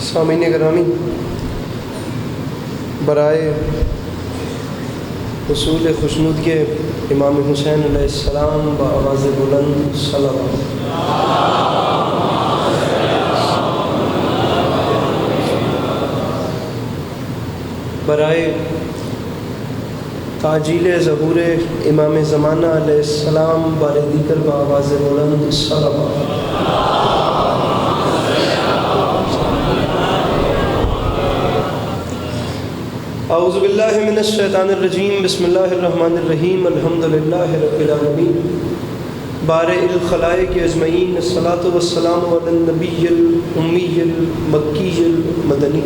سامعین گرامی، برائے حصول خوشنودی امام حسین علیہ السلام بآواز بلند صلوات۔ برائے تعجیل ظہور امام زمانہ علیہ السلام بار دیگر بآواز بلند صلوات۔ اعوذ باللہ من الشیطان الرجیم، بسم اللہ الرحمن الرحیم، الحمدللہ رب العالمین، بارئ الخلائق اجمعین، الصلاۃ والسلام علی النبی الامی المکی المدنی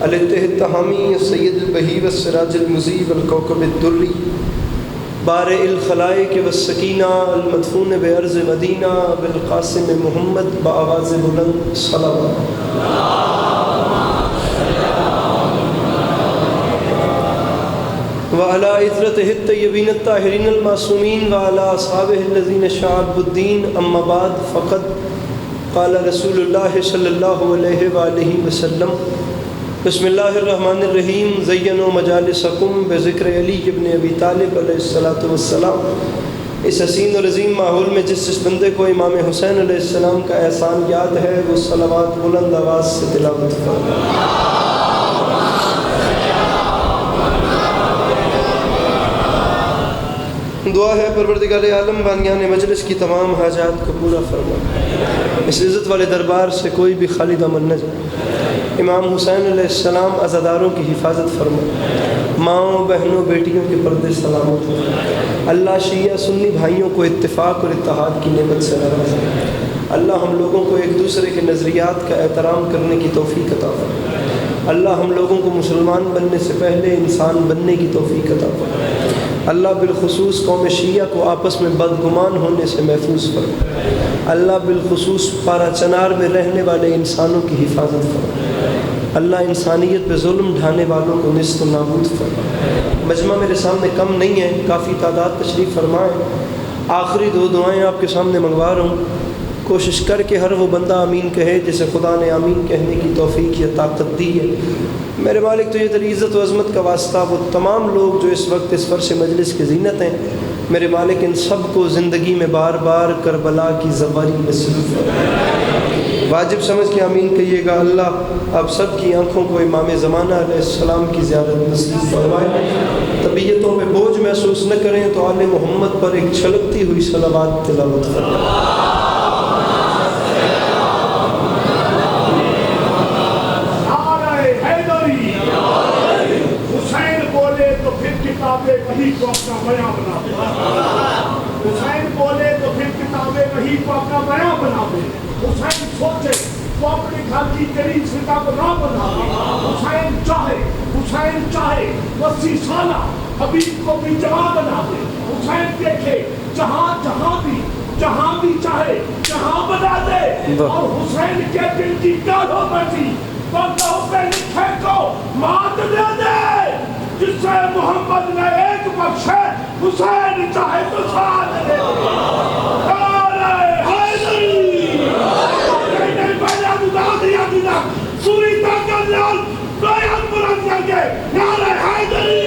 الاتحامی السید البہی والسراج المضیء والکوکب الدری، بارئ الخلائق والسکینہ المدفون بارض مدینہ بالقاسم محمد بآواز بلند صلوات۔ وعلى عطرته الطيبين الطاهرين المعصومين وعلى أصحابه الذين شعبوا الدين، أما بعد، فقد قال رسول الله صلى الله عليه وآله وسلم: بسم الله الرحمن الرحيم، زينوا مجالسكم بذكر علي بن ابی طالب علیہ الصلاۃ والسلام۔ اس حسین اور عظیم ماحول میں جس بندے کو امام حسین علیہ السلام کا احسان یاد ہے، وہ صلوات بلند آواز سے تلاوت فرمائے۔ دعا ہے پروردگار عالم بانیان مجلس کی تمام حاجات کو پورا فرما، اس عزت والے دربار سے کوئی بھی خالی دامن نہ جائے۔ امام حسین علیہ السلام عزاداروں کی حفاظت فرما، ماؤں بہنوں بیٹیوں کے پردے سلامت ہو۔ اللہ شیعہ سنی بھائیوں کو اتفاق اور اتحاد کی نعمت سے نوازے۔ اللہ ہم لوگوں کو ایک دوسرے کے نظریات کا احترام کرنے کی توفیق عطا فرما۔ اللہ ہم لوگوں کو مسلمان بننے سے پہلے انسان بننے کی توفیق عطا فرما۔ اللہ بالخصوص قوم شیعہ کو آپس میں بدگمان ہونے سے محفوظ فرما۔ اللہ بالخصوص پارا چنار میں رہنے والے انسانوں کی حفاظت فرما۔ اللہ انسانیت پہ ظلم ڈھانے والوں کو نیست و نابود فرما۔ مجمع میرے سامنے کم نہیں ہے، کافی تعداد تشریف فرمائیں۔ آخری دو دعائیں آپ کے سامنے منگوا رہا ہوں، کوشش کر کے ہر وہ بندہ آمین کہے جسے خدا نے آمین کہنے کی توفیق یا طاقت دی ہے۔ میرے مالک تو یہ تیری عزت و عظمت کا واسطہ وہ تمام لوگ جو اس وقت اس فرش مجلس کی زینت ہیں، میرے مالک ان سب کو زندگی میں بار بار کربلا کی زواری نصیب فرمائے۔ واجب سمجھ کے آمین کہیے گا۔ اللہ آپ سب کی آنکھوں کو امام زمانہ علیہ السلام کی زیارت نصیب فرمائے۔ طبیعتوں میں بوجھ محسوس نہ کریں تو آل محمد پر ایک چھلکتی ہوئی صلوات تلاوت فرمائے۔ وہی کو اپنا بیان بنا دے۔ حسین بولے تو پھر کتابیں وہی کو اپنا بیان بنا دے۔ حسین سوچے تو اپنے گھر کی قریب سے کتاب نہ بنا دے۔ حسین چاہے 80 سالہ حبیب کو بھی جوان بنا دے۔ حسین دیکھے جہاں بھی چاہے جہاں بنا دے، اور حسین کے دل کی گاہوں مرضی بندوں پہ لکھے کو مات دے دے۔ جس سے محمد نے ایک بخشے، حسین چاہے تو ساتھ دے دے۔ نعرہ حیدری، نہیں پہلے بتا دیا دینا سوری طاقت لال بیان بلند کر کے نعرہ حیدری۔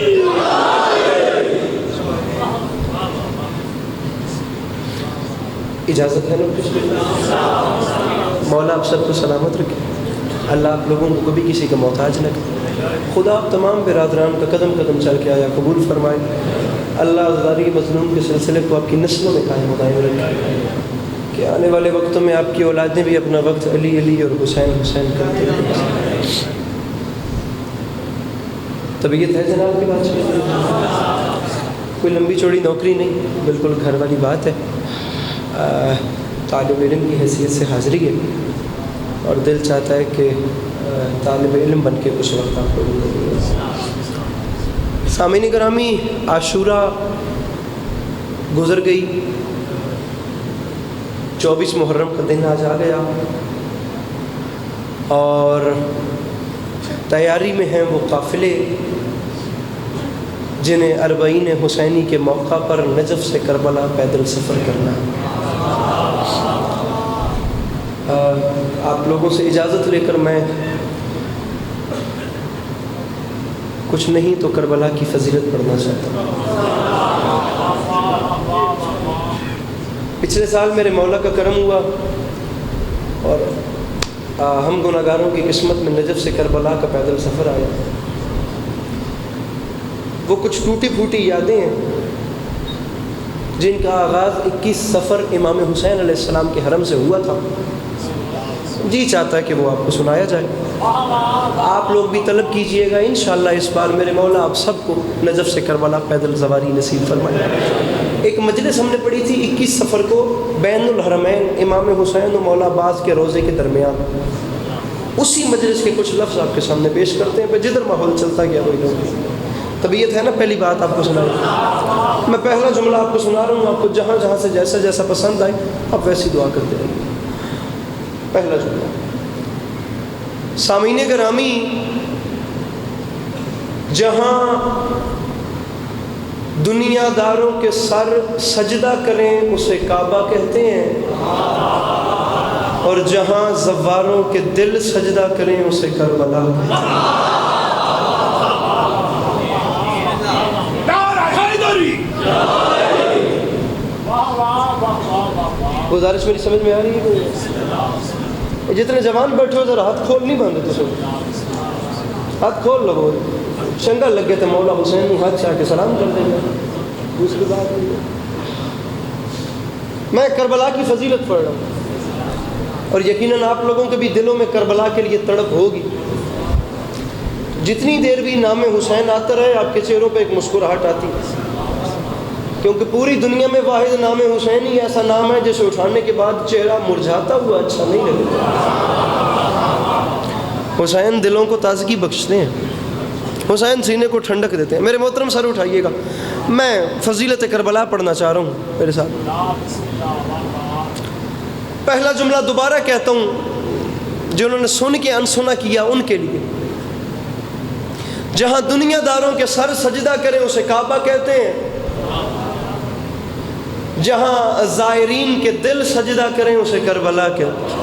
اجازت ہے نا؟ مولا آپ سب کو سلامت رکھے، اللہ آپ لوگوں کو کبھی کسی کا محتاج نہ کرے۔ خدا آپ تمام برادران کا قدم قدم چل کے آیا قبول فرمائے۔ اللہ زاری مظلوم کے سلسلے کو آپ کی نسلوں میں قائم و دائم رکھے کہ آنے والے وقتوں میں آپ کی اولادیں بھی اپنا وقت علی علی اور حسین حسین کرتے رہیں۔ طبیعت ہے جناب کی بات کوئی لمبی چوڑی نوکری نہیں، بالکل گھر والی بات ہے۔ طالب علم کی حیثیت سے حاضری ہے اور دل چاہتا ہے کہ طالب علم بن کے کچھ وقت آپ کو گزاریں۔ سامعین گرامی، عاشوراء گزر گئی، 24 محرم کا دن آج آ گیا اور تیاری میں ہیں وہ قافلے جنہیں 40 حسینی کے موقع پر نجف سے کربلا پیدل سفر کرنا ہے۔ آپ لوگوں سے اجازت لے کر میں کچھ نہیں تو کربلا کی فضیلت پڑھنا چاہتا ہوں۔ پچھلے سال میرے مولا کا کرم ہوا اور ہم گناہگاروں کی قسمت میں نجف سے کربلا کا پیدل سفر آیا۔ وہ کچھ ٹوٹی پھوٹی یادیں ہیں جن کا آغاز 21 صفر امام حسین علیہ السلام کے حرم سے ہوا تھا۔ جی چاہتا ہے کہ وہ آپ کو سنایا جائے، آپ لوگ بھی طلب کیجئے گا، انشاءاللہ اس بار میرے مولا آپ سب کو نجف سے کربلا پیدل سواری نصیب فرمائے۔ ایک مجلس ہم نے پڑھی تھی 21 صفر کو بین الحرمین امام حسین و مولا عباس کے روضے کے درمیان۔ اسی مجلس کے کچھ لفظ آپ کے سامنے پیش کرتے ہیں، جدھر ماحول چلتا گیا وہی لوگ۔ طبیعت ہے نا پہلی بات آپ کو سنائی، میں پہلا جملہ آپ کو سنا رہا ہوں، آپ کو جہاں جہاں سے جیسا جیسا پسند آئے آپ ویسی دعا کرتے رہیے۔ پہلا جملہ، سامعین گرامی، جہاں دنیا داروں کے سر سجدہ کریں اسے کعبہ کہتے ہیں، اور جہاں زواروں کے دل سجدہ کریں اسے کربلا کہتے ہیں۔ گزارش میری سمجھ میں آ رہی ہے کوئی؟ جتنے جوان بیٹھے ہو ذرا ہاتھ کھول نہیں باندھے تو سب ہاتھ کھول لگو، چنگا لگے تو مولا حسین ہاتھ چاہ کے سلام کر دیں گے۔ دوسری بات میں کربلا کی فضیلت پڑھ رہا ہوں اور یقیناً آپ لوگوں کے بھی دلوں میں کربلا کے لیے تڑپ ہوگی۔ جتنی دیر بھی نام حسین آتا رہے آپ کے چہروں پہ ایک مسکراہٹ آتی ہے، کیونکہ پوری دنیا میں واحد نام حسین ہی ایسا نام ہے جسے اٹھانے کے بعد چہرہ مرجھاتا ہوا اچھا نہیں لگتا۔ حسین دلوں کو تازگی بخشتے ہیں، حسین سینے کو ٹھنڈک دیتے ہیں۔ میرے محترم سر اٹھائیے گا، میں فضیلت کربلا پڑھنا چاہ رہا ہوں میرے ساتھ۔ پہلا جملہ دوبارہ کہتا ہوں، جنہوں نے سن کے انسنا کیا ان کے لیے۔ جہاں دنیا داروں کے سر سجدہ کریں اسے کعبہ کہتے ہیں، جہاں زائرین کے دل سجدہ کریں اسے کربلا کہتے ہیں۔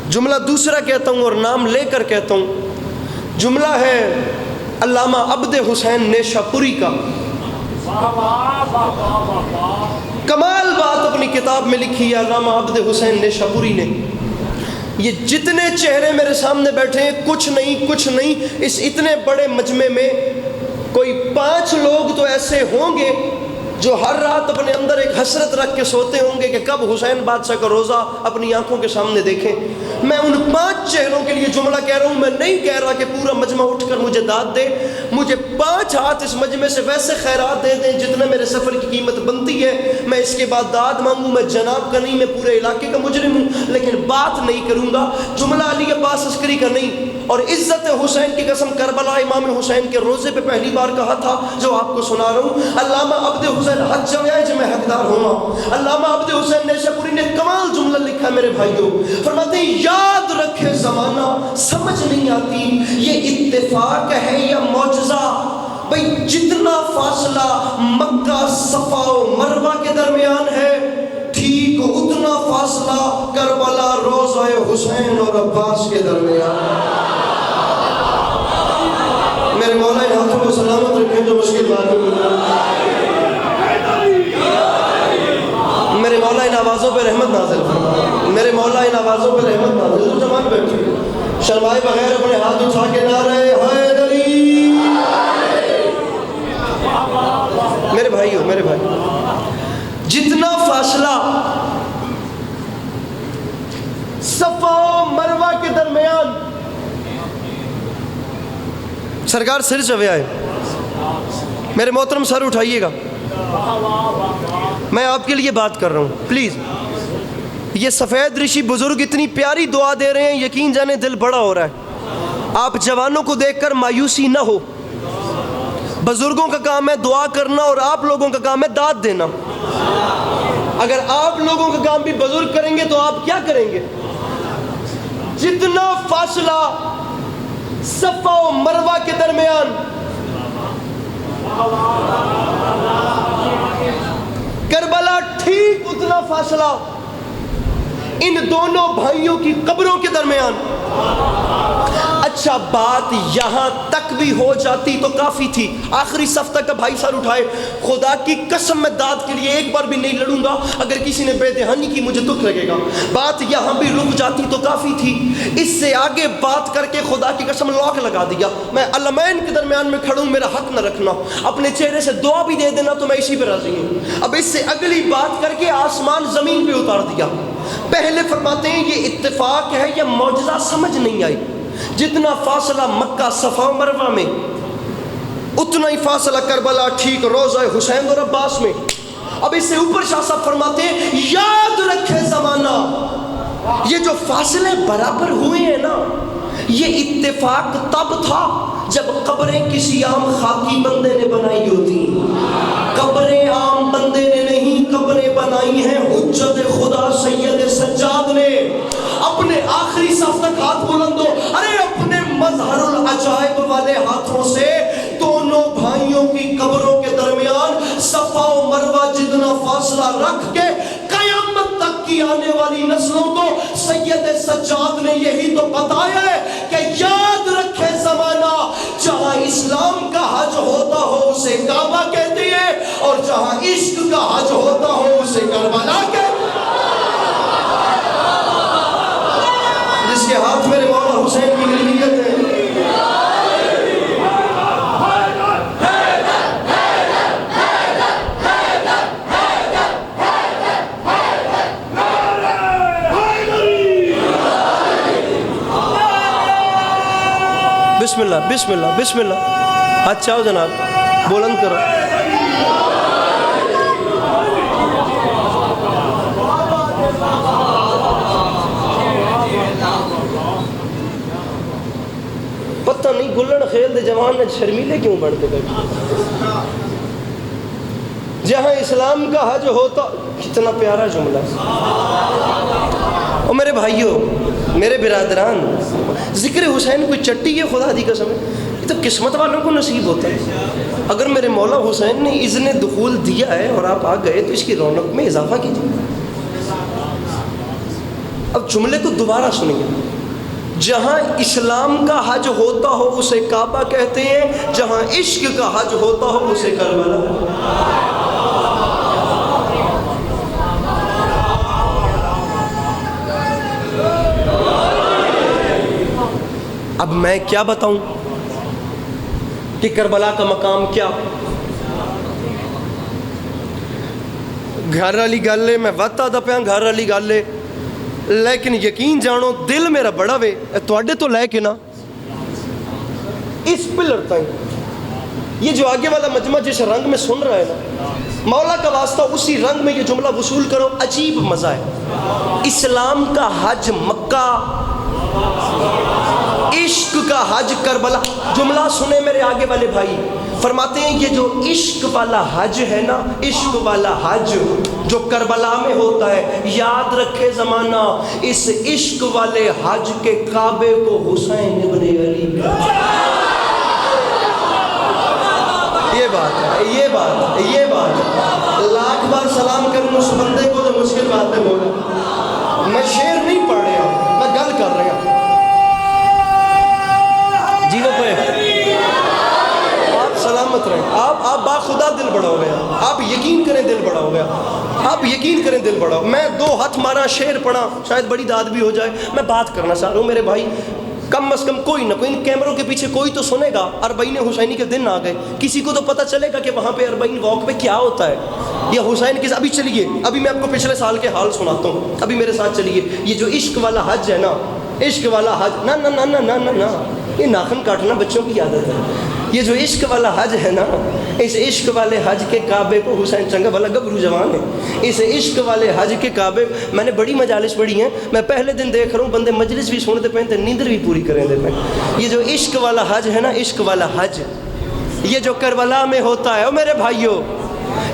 جملہ دوسرا کہتا ہوں اور نام لے کر کہتا ہوں، جملہ ہے علامہ عبد حسین نیشا پوری کا۔ کمال بات اپنی کتاب میں لکھی ہے علامہ عبد حسین نیشا پوری نے۔ یہ جتنے چہرے میرے سامنے بیٹھے ہیں کچھ نہیں، اس اتنے بڑے مجمع میں کوئی 5 لوگ تو ایسے ہوں گے جو ہر رات اپنے اندر ایک حسرت رکھ کے سوتے ہوں گے کہ کب حسین بادشاہ کا روزہ اپنی آنکھوں کے سامنے دیکھیں۔ میں ان 5 چہروں کے لیے جملہ کہہ رہا ہوں، میں نہیں کہہ رہا کہ پورا مجمع اٹھ کر مجھے داد دے، مجھے 5 ہاتھ اس مجمع سے ویسے خیرات دے دیں جتنا میرے سفر کی قیمت بنتی ہے، میں اس کے بعد داد مانگوں۔ میں جناب کا نہیں، میں پورے علاقے کا مجرم ہوں، لیکن بات نہیں کروں گا۔ جملہ علی عباس عسکری کا نہیں، اور عزت حسین کی قسم کربلا امام حسین کے روزے پہ پہلی بار کہا تھا جو آپ کو سنا رہا ہوں۔ علامہ عبد حسین حج جویا جو میں حقدار ہوں۔ علامہ عبد حسین نیشا پوری نے کمال جملہ لکھا ہے میرے بھائیوں، فرماتے ہیں یاد رکھے زمانہ سمجھ نہیں آتی یہ اتفاق ہے یا معجزہ، بھئی جتنا فاصلہ مکہ صفا و مروہ کے درمیان ہے ٹھیک اتنا فاصلہ کربلا روضہ حسین اور عباس کے درمیان۔ میرے مولا ان ہاتھوں کو سلامت رکھیں جو مشکل بات ہے، میرے مولا ان آوازوں پہ رحمت نازل فرمائے، میرے مولا ان آوازوں پہ رحمت نازل۔ تو جماعت بیٹھے شرمائے بغیر اپنے ہاتھ اٹھا کے نعرہ حیدری۔ میرے بھائیو، میرے بھائی، جتنا فاصلہ صفا و مروہ کے درمیان، سرکار سر چویا ہے، میرے محترم سر اٹھائیے گا، میں آپ کے لیے بات کر رہا ہوں پلیز۔ یہ سفید رشی بزرگ اتنی پیاری دعا دے رہے ہیں، یقین جانے دل بڑا ہو رہا ہے۔ آپ جوانوں کو دیکھ کر مایوسی نہ ہو، بزرگوں کا کام ہے دعا کرنا اور آپ لوگوں کا کام ہے داد دینا۔ اگر آپ لوگوں کا کام بھی بزرگ کریں گے تو آپ کیا کریں گے؟ جتنا فاصلہ صفا و مروہ کے درمیان کربلا ٹھیک اتنا فاصلہ ان دونوں بھائیوں کی قبروں کے درمیان. اچھا بات یہاں تک بھی ہو جاتی تو کافی تھی. آخری صف تک کا بھائی سر اٹھائے, خدا کی قسم میں داد کے لیے ایک بار بھی نہیں لڑوں گا, اگر کسی نے بے دہانی کی مجھے دکھ لگے گا. بات یہاں بھی رک جاتی تو کافی تھی. اس سے آگے بات کر کے خدا کی قسم لاک لگا دیا. میں علمین کے درمیان میں کھڑوں, میرا حق نہ رکھنا, اپنے چہرے سے دعا بھی دے دینا تو میں اسی پہ راضی ہوں. اب اس سے اگلی بات کر کے آسمان زمین پہ اتار دیا. پہلے فرماتے ہیں یہ اتفاق ہے یا معجزہ سمجھ نہیں آئی. جتنا فاصلہ مکہ صفا مروہ میں, اتنا ہی فاصلہ کربلا ٹھیک روضہ حسین اور عباس میں. اب اس سے اوپر شاہ صاحب فرماتے ہیں یاد رکھے زمانہ, یہ جو فاصلے برابر ہوئے ہیں نا, یہ اتفاق تب تھا جب قبریں کسی عام خاکی بندے نے بنائی ہوتی. قبریں عام بندے نے نہیں, قبریں بنائی ہیں حجت خدا سید سجاد نے. اپنے آخری صف تک ہاتھ بلند ہو, ارے اپنے مظہر العجائب والے ہاتھوں سے دونوں بھائیوں کی قبروں کے درمیان صفا و مروہ جتنا فاصلہ رکھ کے قیامت تک کی آنے والی نسلوں کو سید سجاد نے یہی تو بتایا ہے کہ یاد رکھے زمانہ, جہاں اسلام کا حج ہوتا ہو اسے کعبہ کہتے ہیں, اور جہاں عشق کا حج ہوتا ہو اسے کربلا کہتے ہیں. جس کے ہاتھ میرے مولا حسین کی ملکیت ہے. بسم اللہ بسم اللہ بسم اللہ. ہاتھ چاہو جناب, بلند کرو. پتہ نہیں گلن خیل دے جوان نے شرمیلے کیوں بڑھتے گئے. جہاں اسلام کا حج ہوتا, کتنا پیارا جملہ. اور میرے بھائیوں, میرے برادران, ذکر حسین کوئی چٹی ہے خدا دی قسم ہے, یہ تو قسمت والوں کو نصیب ہوتا ہے. اگر میرے مولا حسین نے اذن دخول دیا ہے اور آپ آ گئے تو اس کی رونق میں اضافہ کیجیے. اب جملے کو دوبارہ سنیں گے. جہاں اسلام کا حج ہوتا ہو اسے کعبہ کہتے ہیں, جہاں عشق کا حج ہوتا ہو اسے کربلا. اب میں کیا بتاؤں کہ کربلا کا مقام کیا. گھر والی گل ہے, میں وتا دا پیا گھر والی گل ہے, لیکن یقین جانو دل میرا بڑا وے تواڈے تو لے کے نا اس پلر تائیں. یہ جو آگے والا مجمع جس رنگ میں سن رہا ہے نا, مولا کا واسطہ اسی رنگ میں یہ جملہ وصول کرو. عجیب مزہ ہے. اسلام کا حج مکہ, عشق کا حج کربلا. جملہ سنے میرے آگے والے بھائی, فرماتے ہیں یہ جو عشق والا حج ہے نا, عشق والا حج جو کربلا میں ہوتا ہے, یاد رکھے زمانہ اس عشق والے حج کے کعبے کو حسین ابن علی کا. یہ بات ہے, یہ بات ہے, یہ بات ہے. لاکھ بار سلام کروں اس بندے کو جو مشکل باتیں بولے. میں شعر نہیں پڑھ رہا, میں گل کر رہا ہوں. جی وہ پہ آپ سلامت رہیں, آپ باخدا دل بڑا ہو گیا, آپ یقین کریں دل بڑا ہو گیا, آپ یقین کریں دل بڑا ہو. میں دو ہاتھ مارا, شعر پڑھا, شاید بڑی داد بھی ہو جائے. میں بات کرنا چاہ رہا ہوں میرے بھائی, کم از کم کوئی نہ کوئی ان کیمروں کے پیچھے کوئی تو سنے گا. اربعین حسینی کے دن آ گئے, کسی کو تو پتہ چلے گا کہ وہاں پہ اربعین واک پہ کیا ہوتا ہے, یا حسین کے. ابھی چلیے, ابھی میں آپ کو پچھلے سال کے حال سناتا ہوں, ابھی میرے ساتھ چلیے. یہ جو عشق والا حج ہے نا, عشق والا حج, نہ نہ نہ نہ نہ نہ, یہ ناخن کاٹنا بچوں کی عادت ہے. یہ جو عشق والا حج ہے نا, اس عشق والے حج کے کعبے کو حسین چنگا والا گبرو جوان ہے, اس عشق والے حج کے کعبے, میں نے بڑی مجالس پڑھی ہیں, میں پہلے دن دیکھ رہا ہوں بندے مجلس بھی سنتے پہ تے نیندر بھی پوری کریں دے پہ. یہ جو عشق والا حج ہے نا, عشق والا حج, یہ جو کربلا میں ہوتا ہے, او میرے بھائیو,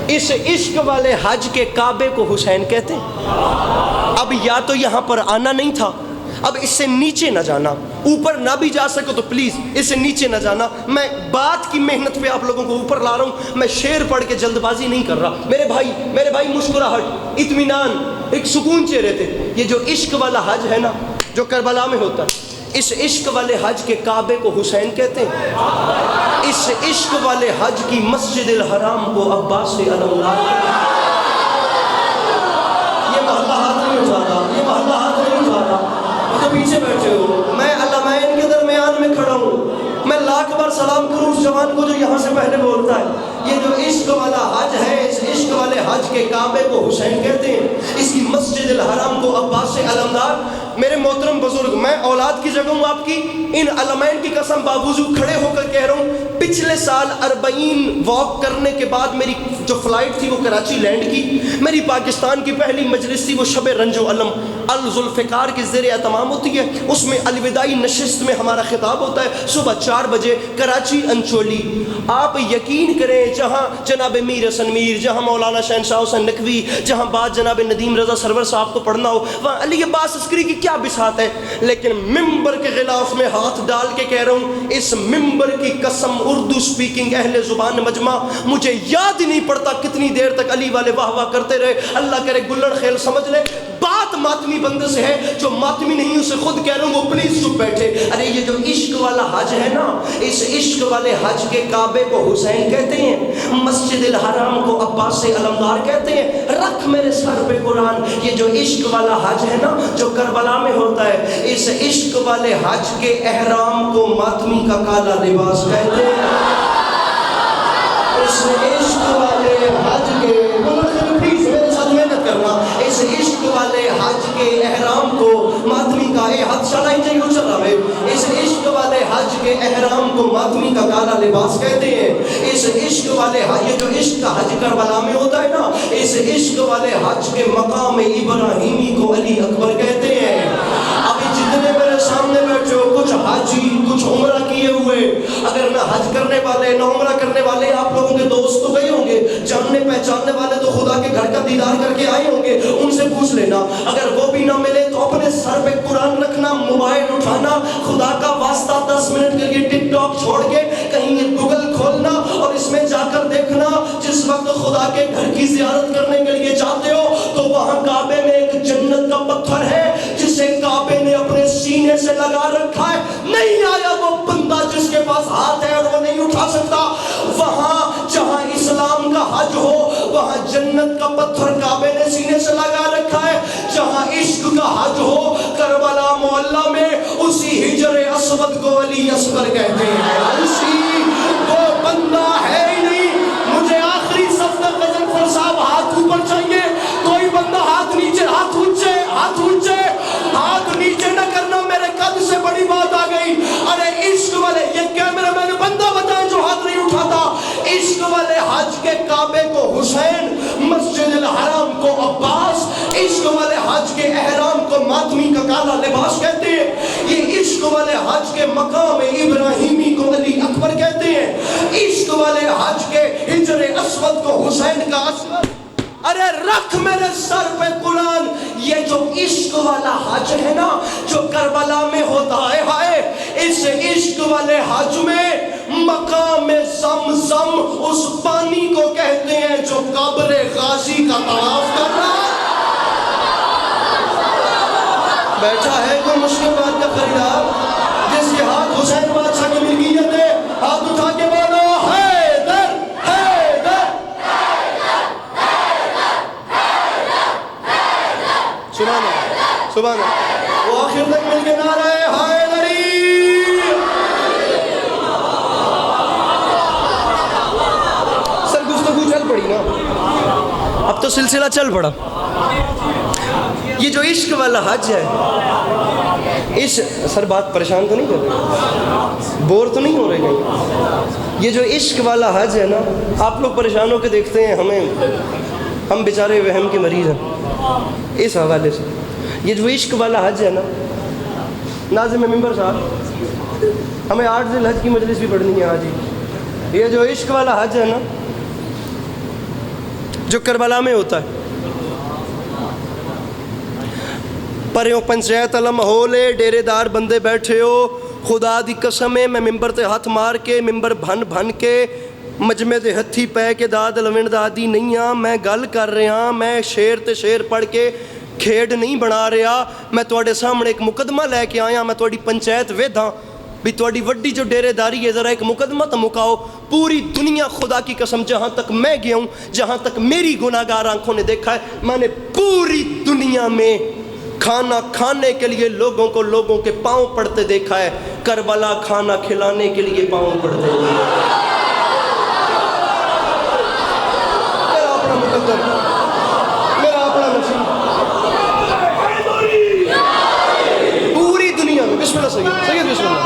اس عشق والے حج کے کعبے کو حسین کہتے ہیں. اب یا تو یہاں پر آنا نہیں تھا, اب اس سے نیچے نہ جانا، اوپر نہ بھی جا سکو تو پلیز اس سے نیچے نہ جانا. میں بات کی محنت پہ آپ لوگوں کو اوپر لا رہا ہوں، میں شعر پڑھ کے جلد بازی نہیں کر رہا. میرے بھائی مسکراہٹ، اطمینان، ایک سکون چہرے تھے. یہ جو عشق والا حج ہے نا جو کربلا میں ہوتا ہے، اس عشق والے حج کے کعبے کو حسین کہتے ہیں، اس عشق والے حج کی مسجد الحرام کو عباس علمدار کہتے ہیں. یہ محلہ ہاتھ نہیں اٹھا رہا، یہ محلہ ہاتھ نہیں اٹھا رہا، تو پیچھے بیٹھے ہو. میں علمائن کے درمیان میں کھڑا ہوں، میں لاکھ بار سلام کروں اس جوان کو جو یہاں سے پہلے بولتا ہے. یہ جو عشق والا حج ہے، اس عشق والے حج کے کعبے کو حسین کہتے ہیں، اس کی مسجد الحرام کو عباس علمدار. میرے محترم بزرگ، میں اولاد کی جگہ ہوں آپ کی، ان علمائن کی قسم باوضو کھڑے ہو کر کہہ رہا ہوں، پچھلے سال 40 واک کرنے کے بعد میری جو فلائٹ تھی وہ کراچی لینڈ کی. میری پاکستان کی پہلی مجلس تھی، وہ شب رنج و علم الذوالفقار کے زیر اہتمام ہوتی ہے. اس میں الوداعی نشست میں ہمارا خطاب ہوتا ہے صبح 4 بجے کراچی انچولی. آپ یقین کریں، جہاں جناب میر حسن میر، جہاں مولانا شہنشاہ حسین نقوی، جہاں بعد جناب ندیم رضا سرور صاحب کو پڑھنا ہو، وہاں علی عباس عسکری کی کیا بساط ہے. لیکن ممبر کے غلاف میں ہاتھ ڈال کے کہہ رہا ہوں، اس ممبر کی قسم، اردو سپیکنگ اہل زبان مجمع، مجھے یاد ہی نہیں پڑتا کتنی دیر تک علی والے واہ واہ کرتے رہے. اللہ کرے گلڑ خیل سمجھ لے. بات ماتمی بندے سے ہے، جو ماتمی نہیں اسے خود کہہ رہا ہوں وہ پلیز چپ بیٹھے. ارے یہ جو عشق والا حج ہے نا، اس عشق والے حج کے کعبے کو حسین کہتے ہیں، مسجد الحرام کو عباس علمدار کہتے ہیں. رکھ میرے سر پہ قرآن. یہ جو عشق والا حج ہے نا جو کربلا میں ہوتا ہے، اس عشق والے حج کے احرام کو ماتمی کا کالا لباس کہتے ہیں. اس عشق والے حج کے، پلیز میرے ساتھ محنت کرنا، اس عشق والے حج کے احرام کو ماتمی کا، اے حد چلائی جائے چل رہا ہے، اس عشق والے حج کے احرام کو ماتمی کا کالا لباس کہتے ہیں. اس عشق والے حج، یہ جو عشق کا حج کربلا میں ہوتا ہے نا، اس عشق والے حج کے مقام ابراہیمی کو علی اکبر کہتے ہیں. ابھی جتنے میرے سامنے بیٹھے ہو، کچھ حاجی، کچھ عمرہ کیے ہوئے، اگر نہ حج کرنے والے نہ عمرہ کرنے والے، آپ لوگوں کے دوست تو گئے ہوں گے، جاننے پہچاننے والے تو خدا کے گھر کا دیدار کر کے آئے ہوں گے، ان سے پوچھ لینا. اگر وہ بھی نہ ملے تو اپنے سر پہ قرآن رکھنا، موبائل اٹھانا، خدا کا واسطہ 10 منٹ کے لیے ٹک ٹاک چھوڑ کے کہیں یہ گوگل کھولنا اور اس میں جا کر دیکھنا. جس وقت خدا کے گھر کی زیارت کرنے کے لیے جاتے ہو تو وہاں کعبے میں ایک جنت کا پتھر ہے جسے کعبے نے اپنے سینے سے لگا رکھا ہے. نہیں آیا وہ بندہ جس کے پاس ہاتھ ہے اور وہ نہیں اٹھا سکتا. وہاں جہاں اسلام کا حج ہو وہاں جنت کا پتھر کعبے نے سینے سے لگا رکھا ہے. جہاں عشق کا حج ہو کربلا معلیٰ میں، اسی حجر اسود کو علی اصغر کہتے ہیں. اسی وہ بندہ ہے ہی نہیں. مجھے آخری صف تک غضنفر صاحب ہاتھ اوپر چاہیے. کوئی بندہ ہاتھ نیچے، ہاتھ اونچے، ہاتھ اونچے، ہاتھ نیچے نہ کرنا، میرے قد سے بڑی بات آ گئی. ارے عشق والے، یہ کیمرہ میں نے بندہ بتائیں جو ہاتھ نہیں اٹھاتا. عشق والے حج کے کعبے کو حسین، مسجد الحرام کو عباس، عشق والے حج کے احرام کو ماتمی کا کالا لباس کہتے ہیں. یہ عشق والے حج کے مقام ابراہیمی کو علی اکبر کہتے ہیں. عشق والے حج کے حجر اسود کو حسین کا اسود. ارے رکھ میرے سر پہ قرآن. یہ جو عشق والا حج ہے نا جو کربلا میں ہوتا ہے، ہائے اس عشق والے حج میں مقام زمزم اس پانی کو کہتے ہیں جو قبر غازی کا طواف کر رہا ہے. بیٹھا ہے کوئی مشکل بات کا خریدار جس کے ہاتھ حسین بادشاہ کی ملکیت ہے؟ ہاتھ اٹھا کے بولو حیدر حیدر. سبحان اللہ سبحان اللہ. وہ آخر تک مل کے نعرہ حیدری. سر گفتگو چل پڑی نا، اب تو سلسلہ چل پڑا. یہ جو عشق والا حج ہے، اس سر بات پریشان تو نہیں کر رہے، بور تو نہیں ہو رہے کہیں؟ یہ جو عشق والا حج ہے نا، آپ لوگ پریشان ہو کے دیکھتے ہیں ہم بیچارے وہم کے مریض ہیں اس حوالے سے. یہ جو عشق والا حج ہے نا، ناظم ممبر صاحب، ہمیں 8 ذی الحج کی مجلس بھی پڑھنی ہے آج ہی. یہ جو عشق والا حج ہے نا جو کربلا میں ہوتا ہے، پروں پنچایت والا ماحول ہے، ڈیرے دار بندے بیٹھے ہو، خدا دی قسم ہے میں ممبر تے ہاتھ مار کے ممبر بھن کے مجمع دے ہتھی پے کے داد لوین دادی نہیں ہاں، میں گل کر رہا، میں شیر تے شیر پڑھ کے کھیڈ نہیں بنا رہا، میں تواڈے سامنے ایک مقدمہ لے کے آیا، میں تواڈی پنچایت ویدھاں بھی تواڈی وڈی جو ڈیرے داری ہے، ذرا ایک مقدمہ تو مکاؤ۔ پوری دنیا خدا کی قسم جہاں تک میں گیا ہوں، جہاں تک میری گناہگار آنکھوں نے دیکھا ہے، میں نے پوری دنیا میں کھانا کھانے کے لیے لوگوں کے پاؤں پڑتے دیکھا ہے، کربلا کھانا کھلانے کے لیے پاؤں پڑتے ہوئے۔ میرا اپنا مقدر، میرا اپنا نصیب، پوری دنیا میں۔ بسم اللہ سید بسم اللہ۔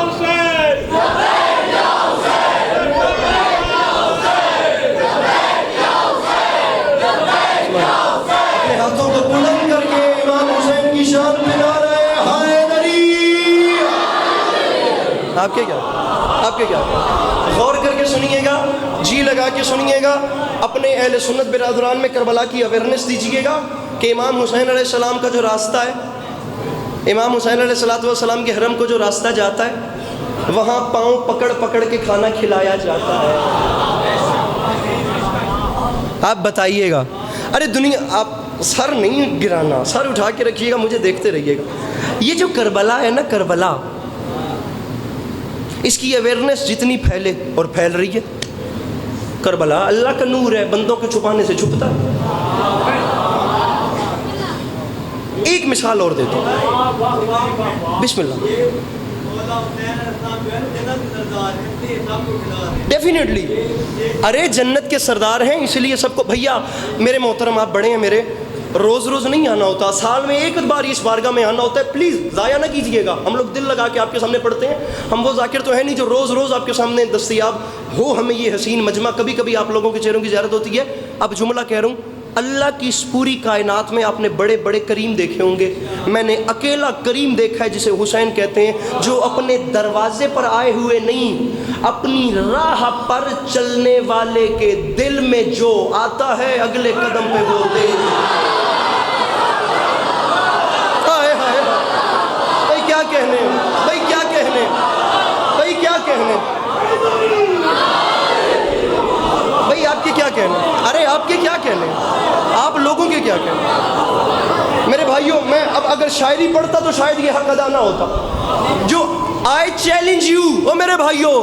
اپنے ہاتھوں کو بلند کر کے امام حسین کی شان میں نعرہ حیدری۔ آپ کے کیا غور کر کے سنیے گا، جی لگا کے سنیے گا، اپنے اہل سنت برادران میں کربلا کی اویئرنیس دیجیے گا کہ امام حسین علیہ السلام کا جو راستہ ہے، امام حسین علیہ السلام کے حرم کو جو راستہ جاتا ہے، وہاں پاؤں پکڑ کے کھانا کھلایا جاتا ہے۔ آپ بتائیے گا، ارے دنیا، آپ سر نہیں گرانا، سر اٹھا کے رکھیے گا، مجھے دیکھتے رہیے گا۔ یہ جو کربلا ہے نا، کربلا، اس کی اویئرنیس جتنی پھیلے اور پھیل رہی ہے، کربلا اللہ کا نور ہے، بندوں کے چھپانے سے چھپتا ہے۔ ایک مثال اور دیتا ہوں، بسم اللہ۔ ڈیفینیٹلی، ارے جنت کے سردار ہیں، اس لیے سب کو، بھیا میرے محترم آپ بڑے ہیں میرے، روز نہیں آنا ہوتا، سال میں ایک بار اس بارگاہ میں آنا ہوتا ہے، پلیز ضائع نہ کیجئے گا۔ ہم لوگ دل لگا کے آپ کے سامنے پڑھتے ہیں، ہم وہ ذاکر تو ہے نہیں جو روز آپ کے سامنے دستیاب ہو، ہمیں یہ حسین مجمع، کبھی آپ لوگوں کے چہروں کی زیارت ہوتی ہے۔ اب جملہ کہہ رہا ہوں، اللہ کی اس پوری کائنات میں آپ نے بڑے کریم دیکھے ہوں گے، میں نے اکیلا کریم دیکھا ہے جسے حسین کہتے ہیں، جو اپنے دروازے پر آئے ہوئے نہیں، اپنی راہ پر چلنے والے کے دل میں جو آتا ہے اگلے قدم پہ وہ دے۔ بھائی کیا کہنے، بھائی کیا کہنے، بھائی کیا کہنے، بھائی آپ کے کیا کہنے، ارے آپ کے کیا کہنے، آپ لوگوں کے کیا کہنے۔ میرے بھائیوں، میں اب اگر شاعری پڑھتا تو شاید یہ حق ادا نہ ہوتا۔ جو آئی چیلنج یو، او میرے بھائیوں،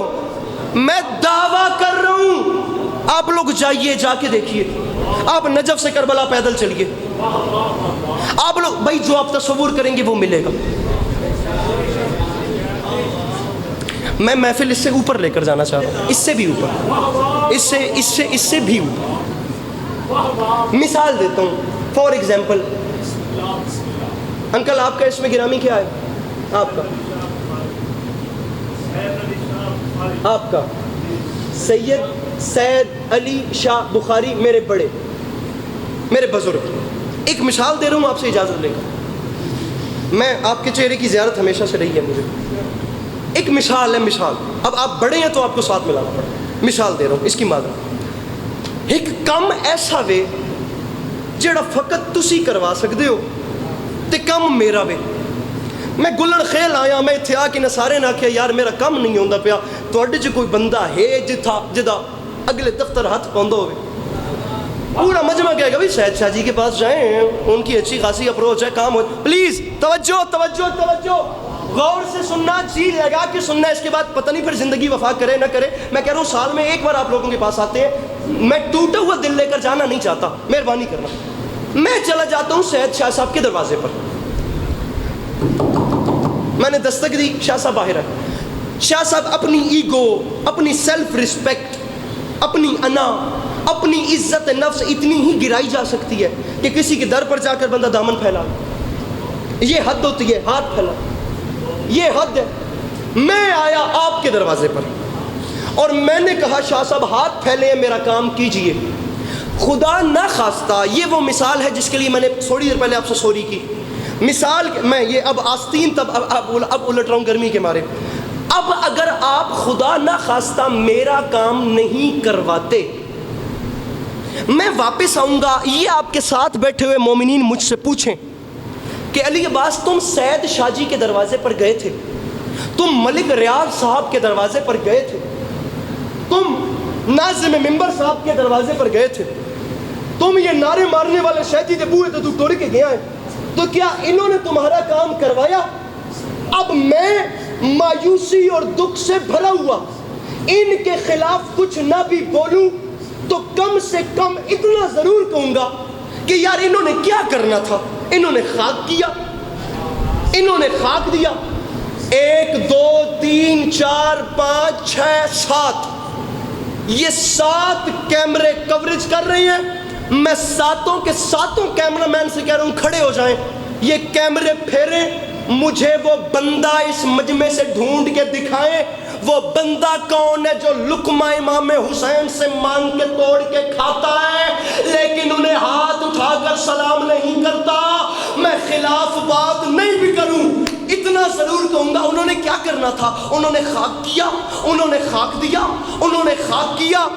میں دعویٰ کر رہا ہوں، آپ لوگ جائیے، جا کے دیکھیے، آپ نجف سے کربلا پیدل چلیے، آپ لوگ، بھائی جو آپ تصور کریں گے وہ ملے گا۔ میں محفل اس سے اوپر لے کر جانا چاہ رہا ہوں، اس سے بھی اوپر، اس سے بھی اوپر۔ مثال دیتا ہوں، فار ایگزامپل، انکل آپ کا اسم گرامی کیا ہے؟ آپ کا سید علی شاہ بخاری، میرے بڑے، میرے بزرگ۔ ایک مثال دے رہا ہوں، آپ سے اجازت لے کر، میں آپ کے چہرے کی زیارت ہمیشہ سے رہی ہے مجھے۔ ایک مثال ہے، مثال، اب آپ بڑے ہیں تو آپ کو ساتھ ملانا پڑا، مثال دے رہا ہوں، اس کی مادہ ایک کم ایسا وے جڑا فقط تسی کروا سکتے ہو تے کم میرا وے۔ میں گلن خیل آیا، میں اتھے آ کے نہ سارے نہ کیا یار میرا کم نہیں ہوندا پیا، تواڈے چ کوئی بندہ ہے جدا اگلے دفتر ہاتھ پاؤندا ہوئے، پورا مجمع کہے گا بھائی سید شاہ جی کے پاس جائیں، ان کی اچھی خاصی اپروچ ہے، کام ہو۔ پلیز توجہ، غور سے سننا، جی لگا کے سننا، اس کے بعد پتہ نہیں پھر زندگی وفا کرے نہ کرے۔ میں کہہ رہا ہوں سال میں ایک بار آپ لوگوں کے پاس آتے ہیں، میں ٹوٹا ہوا دل لے کر جانا نہیں چاہتا، مہربانی کرنا، میں چلا جاتا ہوں سید شاہ صاحب کے دروازے پر، میں نے دستک دی، شاہ صاحب باہر ہے۔ شاہ صاحب اپنی ایگو، اپنی سیلف رسپیکٹ، اپنی انا، اپنی عزت نفس اتنی ہی گرائی جا سکتی ہے کہ کسی کے در پر جا کر بندہ دامن پھیلا، یہ حد ہوتی ہے، ہاتھ پھیلا، یہ حد ہے۔ میں آیا آپ کے دروازے پر اور میں نے کہا شاہ صاحب ہاتھ پھیلے، میرا کام کیجئے۔ خدا نہ خواستہ، یہ وہ مثال ہے جس کے لیے میں نے تھوڑی دیر پہلے آپ سے سوری کی۔ مثال میں یہ اب آستین تب اب الٹ رہا ہوں گرمی کے مارے۔ اب اگر آپ خدا نہ خواستہ میرا کام نہیں کرواتے، میں واپس آؤں گا، یہ آپ کے ساتھ بیٹھے ہوئے مومنین مجھ سے پوچھیں کہ علی عباس تم سید شاہ جی کے دروازے پر گئے تھے، تم ملک ریاض صاحب کے دروازے پر گئے تھے، تم ناظم ممبر صاحب کے دروازے پر گئے تھے، تم یہ نعرے مارنے والے شہدی دے بوئے تو توڑ کے گیا ہے، تو کیا انہوں نے تمہارا کام کروایا؟ اب میں مایوسی اور دکھ سے بھرا ہوا ان کے خلاف کچھ نہ بھی بولوں تو کم سے کم اتنا ضرور کہوں گا کہ یار انہوں نے کیا کرنا تھا، انہوں نے خاک کیا، انہوں نے خاک دیا۔ 1 2 3 4 5 6 7 یہ 7 کیمرے کوریج کر رہے ہیں، میں ساتوں کے ساتوں کیمرہ مین سے کہہ رہا ہوں کھڑے ہو جائیں، یہ کیمرے پھیریں، مجھے وہ بندہ اس مجمع سے ڈھونڈ کے دکھائیں، وہ بندہ کون ہے جو لقمہ امام حسین سے مانگ کے توڑ کے کھاتا ہے لیکن انہیں ہاتھ اٹھا کر سلام نہیں کرتا۔ میں خلاف بات نہیں بھی کروں، اتنا ضرور کہوں گا انہوں نے کیا کرنا تھا، انہوں نے خاک کیا، انہوں نے خاک دیا، انہوں نے خاک کیا،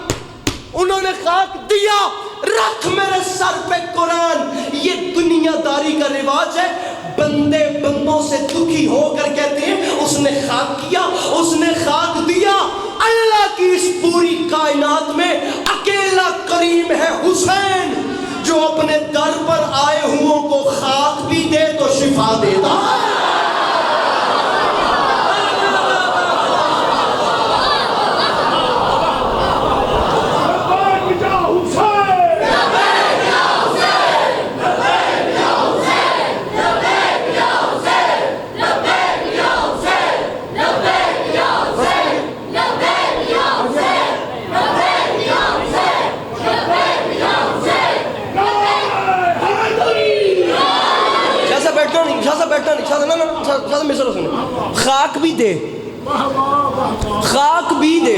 انہوں نے خاک دیا۔ رکھ میرے سر پہ قرآن، یہ دنیا داری کا رواج ہے، بندے بندوں سے دکھی ہو کر کہتے ہیں اس نے خاک کیا، اس نے خاک دیا۔ اللہ کی اس پوری کائنات میں اکیلا کریم ہے حسین جو اپنے در پر آئے ہوں کو خاک بھی دے تو شفا دیتا ہے۔ خاک بھی دے، خاک بھی دے،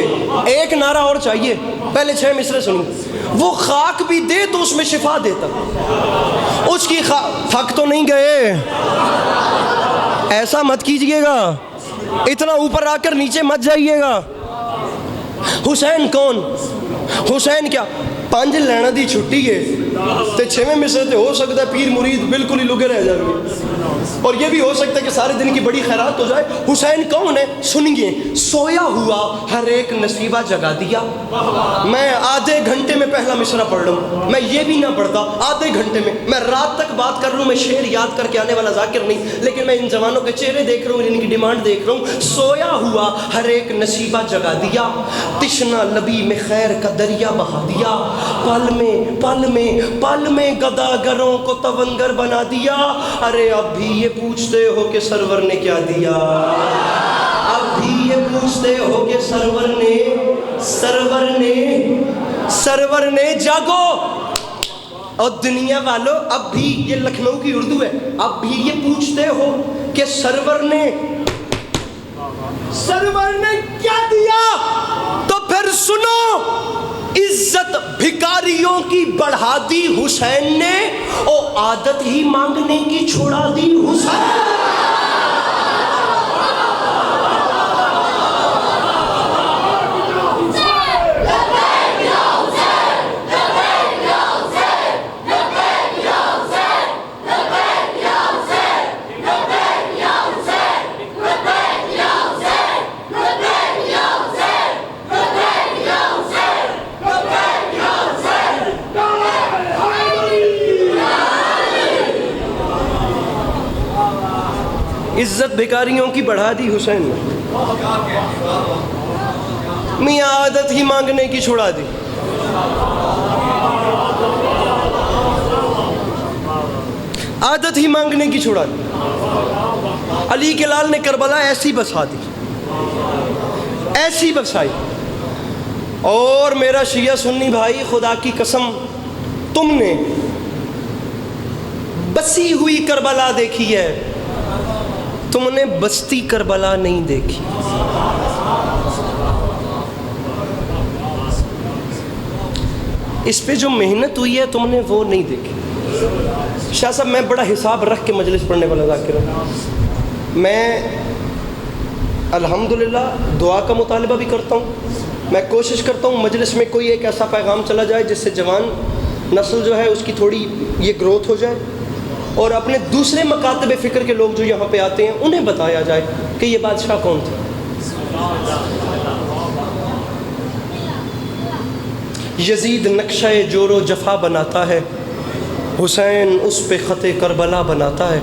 ایک نعرہ اور چاہیے، پہلے 6 مصرے سنوں، وہ خاک بھی دے تو اس میں شفا دیتا، اس کی تھک تو نہیں گئے، ایسا مت کیجئے گا، اتنا اوپر آ کر نیچے مت جائیے گا۔ حسین کون؟ حسین کیا 5 لینا دی چھٹی ہے تے 6ویں مصرے تے ہو سکتا ہے پیر مرید بالکل ہی لگے رہ جائیں گے، اور یہ بھی ہو سکتا ہے کہ سارے دن کی بڑی خیرات ہو جائے۔ حسین کون ہے؟ سنیے، سویا ہوا ہر ایک نصیبہ جگا دیا۔ میں آدھے گھنٹے میں پہلا مصرع پڑھ رہا ہوں، میں یہ بھی نہ پڑھتا آدھے گھنٹے میں رات تک بات کر رہا ہوں، میں شعر یاد کر کے آنے والا ذاکر نہیں، لیکن میں ان جوانوں کے چہرے دیکھ رہا ہوں، ان کی ڈیمانڈ دیکھ رہا ہوں۔ سویا ہوا ہر ایک نصیبہ جگا دیا، تشنا لبی میں خیر کا دریا بہا دیا، پل میں گداگروں کو تونگر بنا دیا۔ ارے اب بھی یہ پوچھتے ہو کہ سرور نے کیا دیا، اب بھی یہ پوچھتے ہو کہ سرور نے جاگو۔ اور دنیا والوں اب بھی، یہ لکھنؤ کی اردو ہے، اب بھی یہ پوچھتے ہو کہ سرور نے کیا دیا، تو پھر سنو، عزت بھکاریوں کی بڑھا دی حسین نے، اور عادت ہی مانگنے کی چھوڑا دی حسین۔ عزت بھکاریوں کی بڑھا دی حسین نے، میاں عادت ہی مانگنے کی چھڑا دی۔ عادت ہی مانگنے کی چھڑا دی۔ علی کے لال نے کربلا ایسی بسا دی، ایسی بسائی۔ اور میرا شیعہ سنی بھائی، خدا کی قسم، تم نے بسی ہوئی کربلا دیکھی ہے، تم نے بستی کربلا نہیں دیکھی۔ اس پہ جو محنت ہوئی ہے تم نے وہ نہیں دیکھی۔ شاہ صاحب، میں بڑا حساب رکھ کے مجلس پڑھنے والا ذاکر ہوں، میں الحمدللہ دعا کا مطالبہ بھی کرتا ہوں، میں کوشش کرتا ہوں مجلس میں کوئی ایک ایسا پیغام چلا جائے جس سے جوان نسل جو ہے اس کی تھوڑی یہ گروتھ ہو جائے، اور اپنے دوسرے مکاتب فکر کے لوگ جو یہاں پہ آتے ہیں انہیں بتایا جائے کہ یہ بادشاہ کون تھا. یزید نقشہ جور و جفا بناتا ہے، حسین اس پہ خط کربلا بناتا ہے.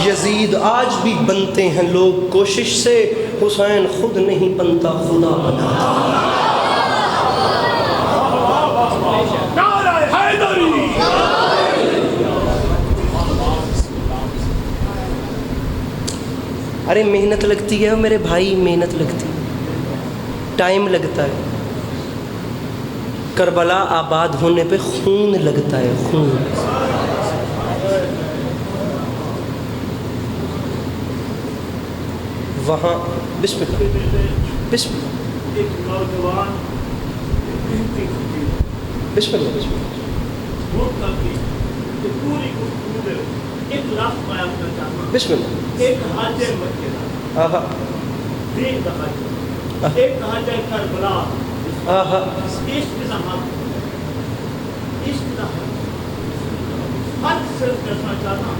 یزید آج بھی بنتے ہیں لوگ کوشش سے، حسین خود نہیں بنتا خدا بناتا. نعرہ حیدری. ارے محنت لگتی ہے میرے بھائی، محنت لگتی ہے، ٹائم لگتا ہے. کربلا آباد ہونے پہ خون لگتا ہے، خون. وہاں بسم اللہ بسم اللہ ایک نوجوان بسم اللہ بسم اللہ پوری گفتگو ایک لفظ بیان کرنا چاہتا ہوں. بسم اللہ. ایک حاجر بچے کا آہا دین کا حاجر، ایک حاجر کربلا. آہا عشق کا حق، عشق کا حق. حق صرف کرنا چاہتا ہوں.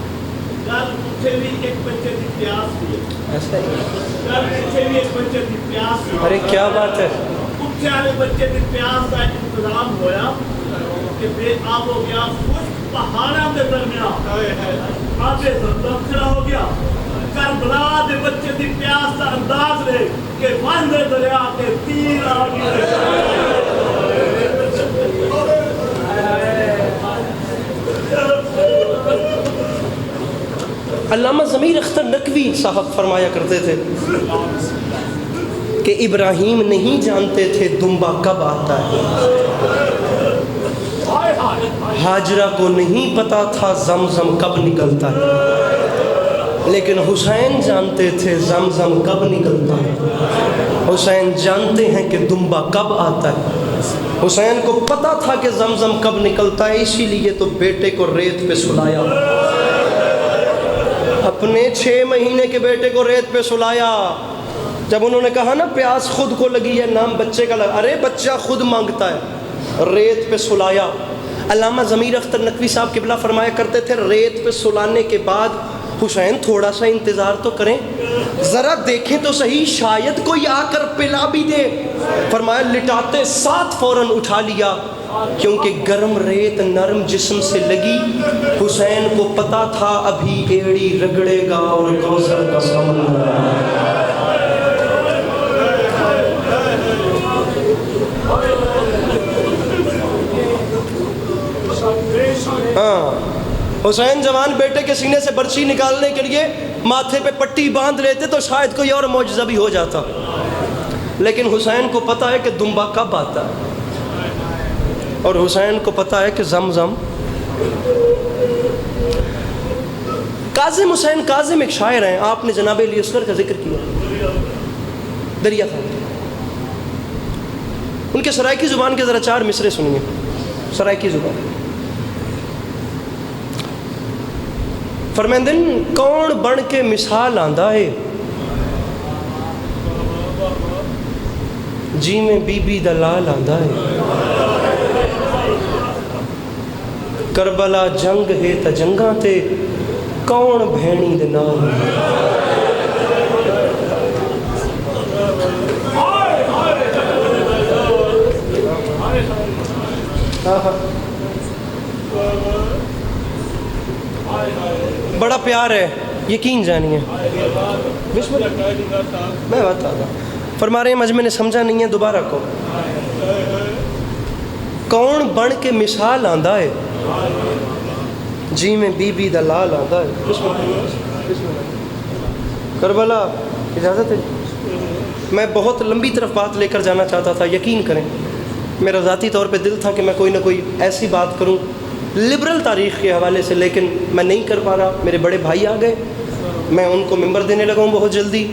گل مجھے بھی ایک بچے کی پیاس بھی ہے، ایسا ہی. گل مجھے بھی ایک بچے کی پیاس ہے. ارے کیا بات ہے. اٹھے والے بچے کی پیاس کا انتظام ہوا کہ بے آب ہو گیا، خشک پہاڑوں کے درمیان آب زمزم کھڑا ہو گیا. کربلا دے بچے کی پیاس کا انداز لے کہ بند دریا کے تیر آ گئے. علامہ ضمیر اختر نقوی صاحب فرمایا کرتے تھے کہ ابراہیم نہیں جانتے تھے دمبا کب آتا ہے، ہاجرہ کو نہیں پتا تھا زمزم کب نکلتا ہے، لیکن حسین جانتے تھے زمزم کب نکلتا ہے. حسین جانتے ہیں کہ دمبا کب آتا ہے. حسین کو پتا تھا کہ زمزم کب نکلتا ہے، اسی لیے تو بیٹے کو ریت پہ سلایا، اپنے 6 مہینے کے بیٹے کو ریت پہ سلایا. جب انہوں نے کہا نا پیاس خود کو لگی ہے، نام بچے کا لگا، ارے بچہ خود مانگتا ہے، ریت پہ سلایا. علامہ ضمیر اختر نقوی صاحب قبلہ فرمایا کرتے تھے ریت پہ سلانے کے بعد حسین تھوڑا سا انتظار تو کریں، ذرا دیکھیں تو صحیح شاید کوئی آ کر پلا بھی دے. فرمایا لٹاتے ساتھ فوراً اٹھا لیا، کیونکہ گرم ریت نرم جسم سے لگی. حسین کو پتا تھا ابھی ایڑی رگڑے گا اور کوثر کا سمندر. ہاں حسین جوان بیٹے کے سینے سے برچی نکالنے کے لیے ماتھے پہ پٹی باندھ لیتے تو شاید کوئی اور معجزہ بھی ہو جاتا، لیکن حسین کو پتا ہے کہ دمبا کب آتا ہے، اور حسین کو پتا ہے کہ زمزم. کاظم حسین کاظم ایک شاعر ہیں، آپ نے جناب علی اصغر کا ذکر کیا، دریا خان. ان کے سرائکی زبان کے ذرا 4 مصرے سنیے. سرائکی زبان فرمیندن کون بن کے مثال آندا ہے، جی میں بی بی دلال آندا ہے. کربلا جنگ ہے تا جنگاں تے کون بھینی دے نال. بڑا پیار ہے، یقین جانیے. میں بتا رہا فرما رہے ہیں مجمع نے سمجھا نہیں ہے، دوبارہ کو. کون بن کے مثال آندا ہے، جی میں بی بی دلال آندا ہے. کربلا اجازت ہے. میں بہت لمبی طرف بات لے کر جانا چاہتا تھا، یقین کریں میرا ذاتی طور پہ دل تھا کہ میں کوئی نہ کوئی ایسی بات کروں لبرل تاریخ کے حوالے سے، لیکن میں نہیں کر پا رہا. میرے بڑے بھائی آ گئے، میں ان کو ممبر دینے لگا ہوں بہت جلدی.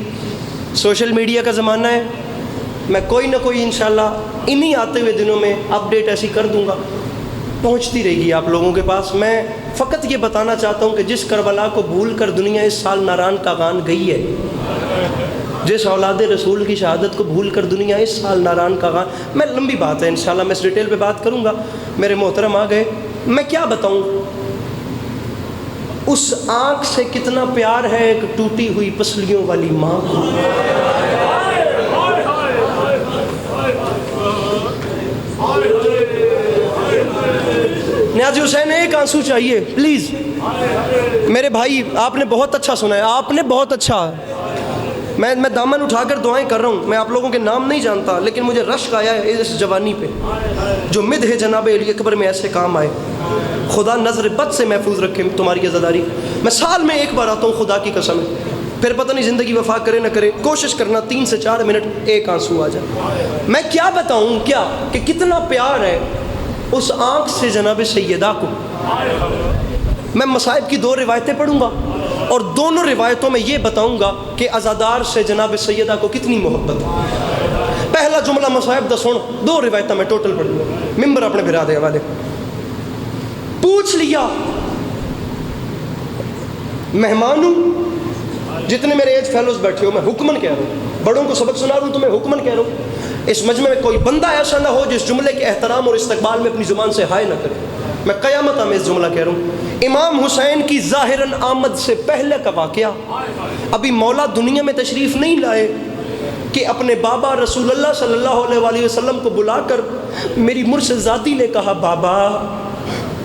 سوشل میڈیا کا زمانہ ہے، میں کوئی نہ کوئی انشاءاللہ انہی آتے ہوئے دنوں میں اپڈیٹ ایسی کر دوں گا، پہنچتی رہے گی آپ لوگوں کے پاس. میں فقط یہ بتانا چاہتا ہوں کہ جس کربلا کو بھول کر دنیا اس سال ناران کا غان گئی ہے، جس اولاد رسول کی شہادت کو بھول کر دنیا اس سال ناران کا غان، میں لمبی بات ہے انشاءاللہ میں اس ڈیٹیل پہ بات کروں گا. میرے محترم آ گئے، میں کیا بتاؤں. اس آنکھ سے کتنا پیار ہے ایک ٹوٹی ہوئی پسلیوں والی ماں کو. نیازی حسین ایک آنسو چاہیے پلیز. میرے بھائی آپ نے بہت اچھا سنا ہے, آپ نے بہت اچھا. میں دامن اٹھا کر دعائیں کر رہا ہوں. میں آپ لوگوں کے نام نہیں جانتا, لیکن مجھے رشک آیا ہے اس جوانی پہ جو مدح جناب علی اکبر میں ایسے کام آئے. خدا نظر بد سے محفوظ رکھے تمہاری عزاداری. میں سال میں ایک بار آتا ہوں, خدا کی قسم ہے, پھر پتہ نہیں زندگی وفا کرے نہ کرے. کوشش کرنا 3 سے 4 منٹ ایک آنسو آ جائے. میں کیا بتاؤں کیا کہ کتنا پیار ہے اس آنکھ سے جناب سیدہ کو. میں مصائب کی 2 روایتیں پڑھوں گا اور دونوں روایتوں میں یہ بتاؤں گا کہ عزادار سے جناب سیدہ کو کتنی محبت ہے. پہلا جملہ مصائب دا سن, 2 روایتیں میں ٹوٹل پڑھوں گا. ممبر اپنے بھرا دے والے پوچھ لیا مہمانوں جتنے میرے ایج فیلوز بیٹھے ہو, میں حکمن کہہ رہا ہوں, بڑوں کو سبق سنا رہا ہوں تو میں حکمن کہہ رہا ہوں. اس مجمع میں کوئی بندہ ایسا نہ ہو جس جملے کے احترام اور استقبال میں اپنی زبان سے ہائے نہ کرے. میں قیامت آمیز جملہ کہہ رہا ہوں. امام حسین کی ظاہراً آمد سے پہلے کا واقعہ, ابھی مولا دنیا میں تشریف نہیں لائے کہ اپنے بابا رسول اللہ صلی اللہ علیہ وسلم کو بلا کر میری مرشد ذاتی نے کہا,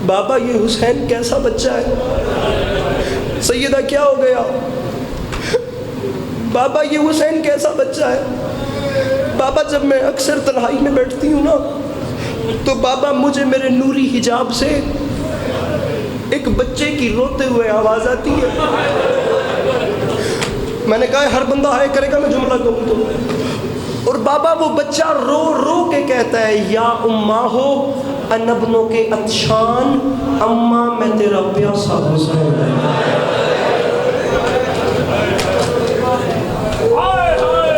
بابا یہ حسین کیسا بچہ ہے. سیدہ کیا ہو گیا؟ بابا یہ حسین کیسا بچہ ہے. بابا جب میں اکثر تنہائی میں بیٹھتی ہوں نا تو بابا مجھے میرے نوری حجاب سے ایک بچے کی روتے ہوئے آواز آتی ہے. میں نے کہا ہر بندہ ہائے کرے گا میں جملہ کہوں تو. اور بابا وہ بچہ رو رو کے کہتا ہے, یا اماں ہو انبنوں کے عطشان, اماں میں تیرا پیاسا حسین.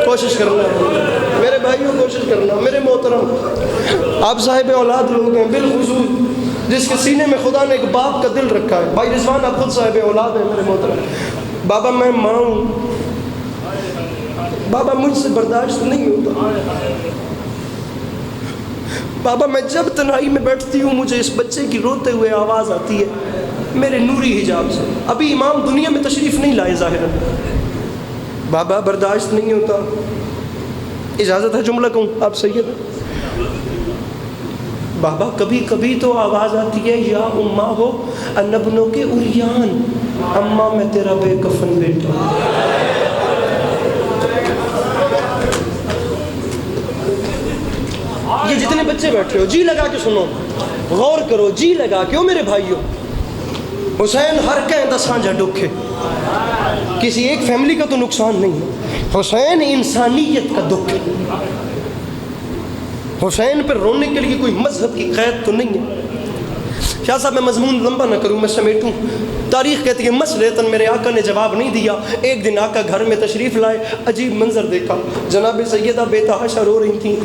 کوشش کرنا میرے بھائیوں, کوشش کرنا میرے محترم. آپ صاحب اولاد لوگ ہیں, بالخصوص جس کے سینے میں خدا نے ایک باپ کا دل رکھا ہے. بھائی رضوان آپ خود صاحب اولاد ہیں میرے محترم. بابا میں ماں ہوں, بابا مجھ سے برداشت نہیں ہوتا. بابا میں جب تنہائی میں بیٹھتی ہوں مجھے اس بچے کی روتے ہوئے آواز آتی ہے میرے نوری حجاب سے. ابھی امام دنیا میں تشریف نہیں لائے ظاہراً. بابا برداشت نہیں ہوتا. اجازت ہے جملہ کہوں آپ سید؟ بابا کبھی کبھی تو آواز آتی ہے, یا اماں ہو انبنوں کے اریان, اماں میں تیرا بے کفن بیٹا. یہ جتنے بچے بیٹھے ہو جی لگا کے سنو, غور کرو, جی لگا کے. میرے بھائیوں, حسین ہر کہیں دساں جا ڈکھے, کسی ایک فیملی کا تو نقصان نہیں ہے. حسین انسانیت کا دکھ ہے. حسین پر رونے کے لیے کوئی مذہب کی قید تو نہیں ہے. شاہ صاحب میں مضمون لمبا نہ کروں, میں سمیٹوں. تاریخ کہتی ہے مسلطن میرے آقا نے جواب نہیں دیا. ایک دن آقا گھر میں تشریف لائے, عجیب منظر دیکھا. جناب سیدہ بے تحاشا رو رہی تھیں.